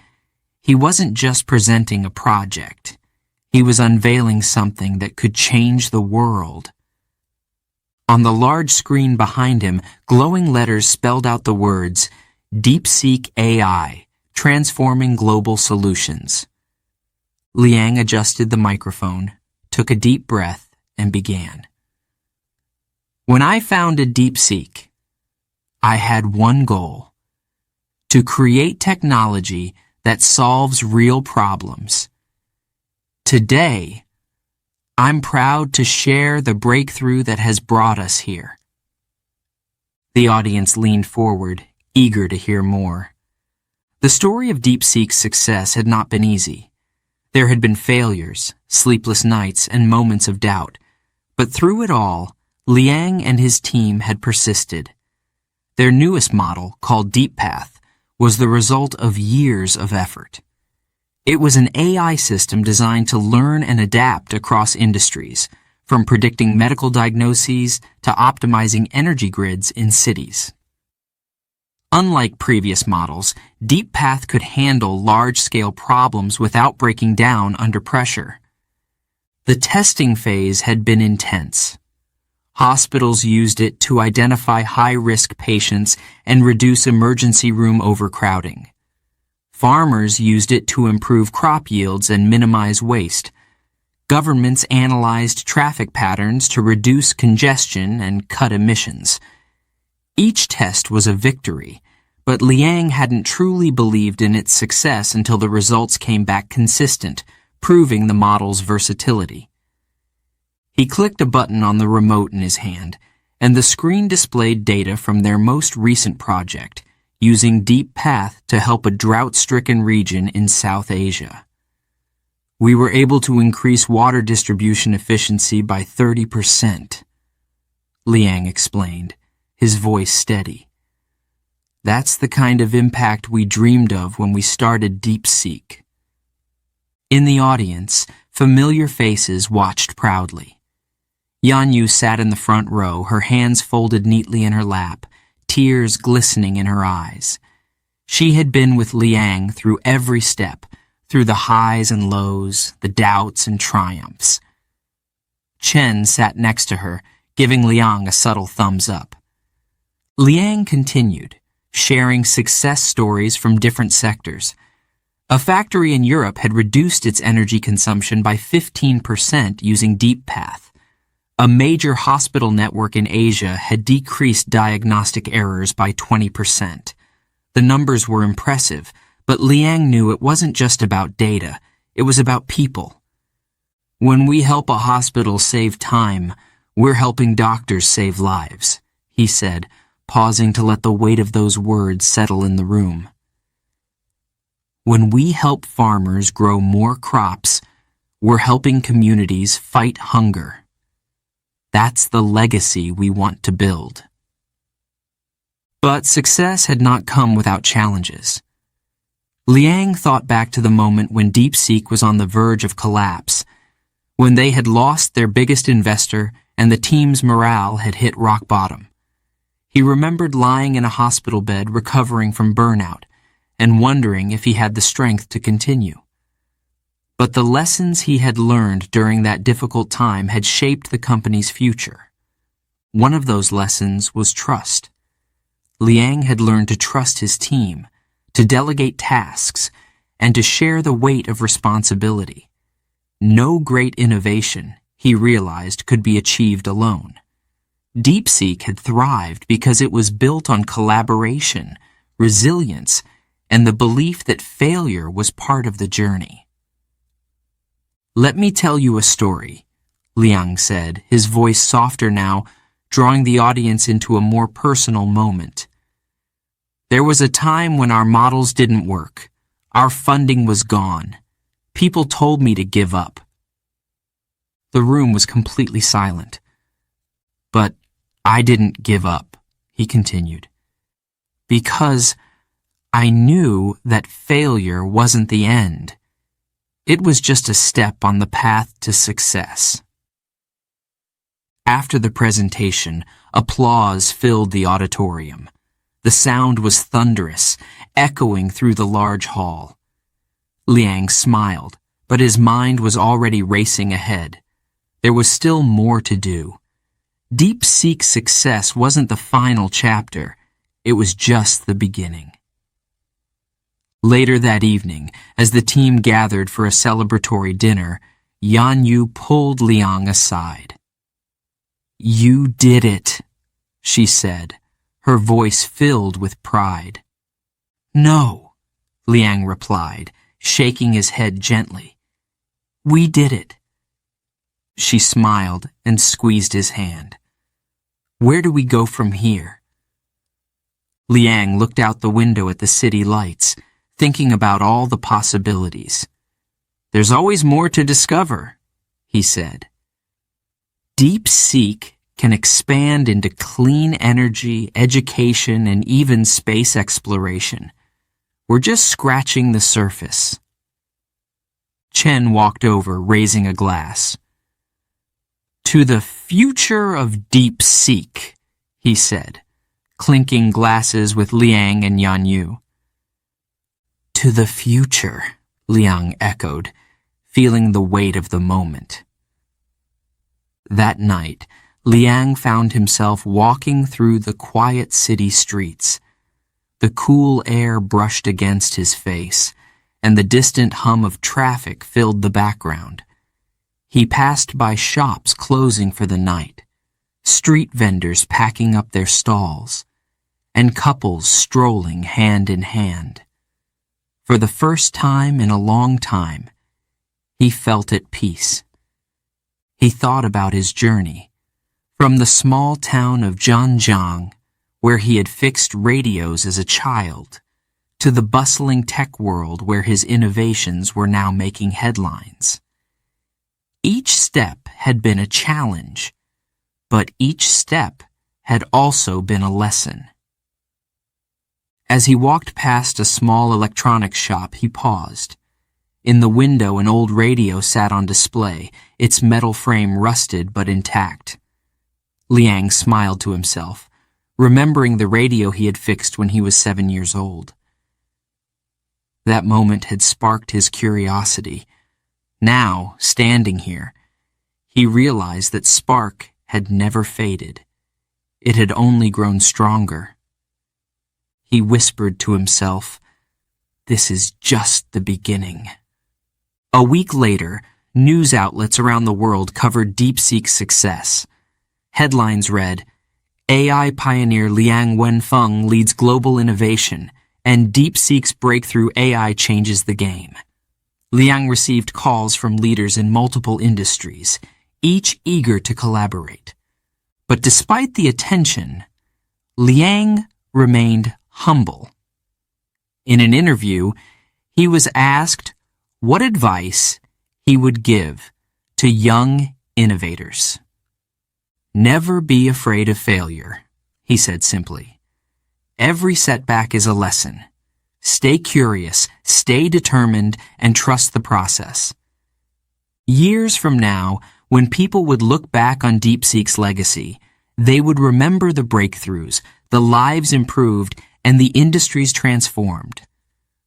he wasn't just presenting a project. He was unveiling something that could change the world. On the large screen behind him, glowing letters spelled out the words, DeepSeek AI, Transforming Global Solutions. Liang adjusted the microphone, took a deep breath, and began. When I founded DeepSeek, I had one goal: to create technology that solves real problems. Today, I'm proud to share the breakthrough that has brought us here. The audience leaned forward, eager to hear more. The story of DeepSeek's success had not been easy. There had been failures, sleepless nights, and moments of doubt. But through it all, Liang and his team had persisted. Their newest model, called DeepPath, was the result of years of effort. It was an AI system designed to learn and adapt across industries, from predicting medical diagnoses to optimizing energy grids in cities. Unlike previous models, DeepPath could handle large-scale problems without breaking down under pressure. The testing phase had been intense. Hospitals used it to identify high-risk patients and reduce emergency room overcrowding. Farmers used it to improve crop yields and minimize waste. Governments analyzed traffic patterns to reduce congestion and cut emissions. Each test was a victory, but Liang hadn't truly believed in its success until the results came back consistent, proving the model's versatility. He clicked a button on the remote in his hand, and the screen displayed data from their most recent project, using DeepPath to help a drought-stricken region in South Asia. We were able to increase water distribution efficiency by 30%, Liang explained, his voice steady. That's the kind of impact we dreamed of when we started DeepSeek. In the audience, familiar faces watched proudly. Yanyu sat in the front row, her hands folded neatly in her lap, tears glistening in her eyes. She had been with Liang through every step, through the highs and lows, the doubts and triumphs. Chen sat next to her, giving Liang a subtle thumbs up. Liang continued, sharing success stories from different sectors. A factory in Europe had reduced its energy consumption by 15% using DeepPath. A major hospital network in Asia had decreased diagnostic errors by 20%. The numbers were impressive, but Liang knew it wasn't just about data, it was about people. When we help a hospital save time, we're helping doctors save lives, he said, pausing to let the weight of those words settle in the room. When we help farmers grow more crops, we're helping communities fight hunger. That's the legacy we want to build. But success had not come without challenges. Liang thought back to the moment when DeepSeek was on the verge of collapse, when they had lost their biggest investor and the team's morale had hit rock bottom. He remembered lying in a hospital bed recovering from burnout and wondering if he had the strength to continue. But the lessons he had learned during that difficult time had shaped the company's future. One of those lessons was trust. Liang had learned to trust his team, to delegate tasks, and to share the weight of responsibility. No great innovation, he realized, could be achieved alone. DeepSeek had thrived because it was built on collaboration, resilience, and the belief that failure was part of the journey. "Let me tell you a story," Liang said, his voice softer now, drawing the audience into a more personal moment. "There was a time when our models didn't work. Our funding was gone. People told me to give up." The room was completely silent. "But I didn't give up," he continued, "because I knew that failure wasn't the end. It was just a step on the path to success." After the presentation, applause filled the auditorium. The sound was thunderous, echoing through the large hall. Liang smiled, but his mind was already racing ahead. There was still more to do. DeepSeek's success wasn't the final chapter. It was just the beginning. Later that evening, as the team gathered for a celebratory dinner, Yanyu pulled Liang aside. "You did it," she said, her voice filled with pride. "No," Liang replied, shaking his head gently. "We did it." She smiled and squeezed his hand. "Where do we go from here?" Liang looked out the window at the city lights, thinking about all the possibilities. "There's always more to discover," he said. DeepSeek can expand into clean energy, education, and even space exploration. We're just scratching the surface. Chen walked over, raising a glass. "To the future of DeepSeek," he said, clinking glasses with Liang and Yanyu. "To the future," Liang echoed, feeling the weight of the moment. That night, Liang found himself walking through the quiet city streets. The cool air brushed against his face, and the distant hum of traffic filled the background. He passed by shops closing for the night, street vendors packing up their stalls, and couples strolling hand in hand. For the first time in a long time, he felt at peace. He thought about his journey, from the small town of Zhanjiang, where he had fixed radios as a child, to the bustling tech world where his innovations were now making headlines. Each step had been a challenge, but each step had also been a lesson. As he walked past a small electronics shop, he paused. In the window, an old radio sat on display, its metal frame rusted but intact. Liang smiled to himself, remembering the radio he had fixed when he was 7 years old. That moment had sparked his curiosity. Now, standing here, he realized that spark had never faded. It had only grown stronger. He whispered to himself, "This is just the beginning." A week later, news outlets around the world covered DeepSeek's success. Headlines read, "AI pioneer Liang Wenfeng leads global innovation, and DeepSeek's breakthrough AI changes the game." Liang received calls from leaders in multiple industries, each eager to collaborate. But despite the attention, Liang remained humble. In an interview, he was asked what advice he would give to young innovators. "Never be afraid of failure," he said simply. "Every setback is a lesson. Stay curious, stay determined, and trust the process." Years from now, when people would look back on DeepSeek's legacy, they would remember the breakthroughs, the lives improved, and the industries transformed.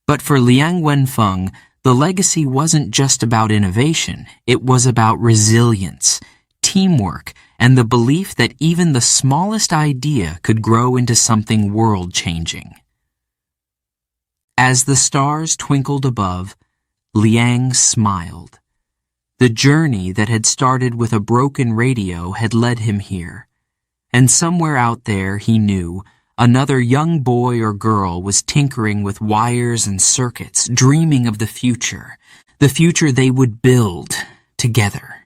But for Liang Wenfeng, the legacy wasn't just about innovation. It was about resilience, teamwork, and the belief that even the smallest idea could grow into something world-changing. As the stars twinkled above, Liang smiled. The journey that had started with a broken radio had led him here. And somewhere out there, he knew, another young boy or girl was tinkering with wires and circuits, dreaming of the future they would build together.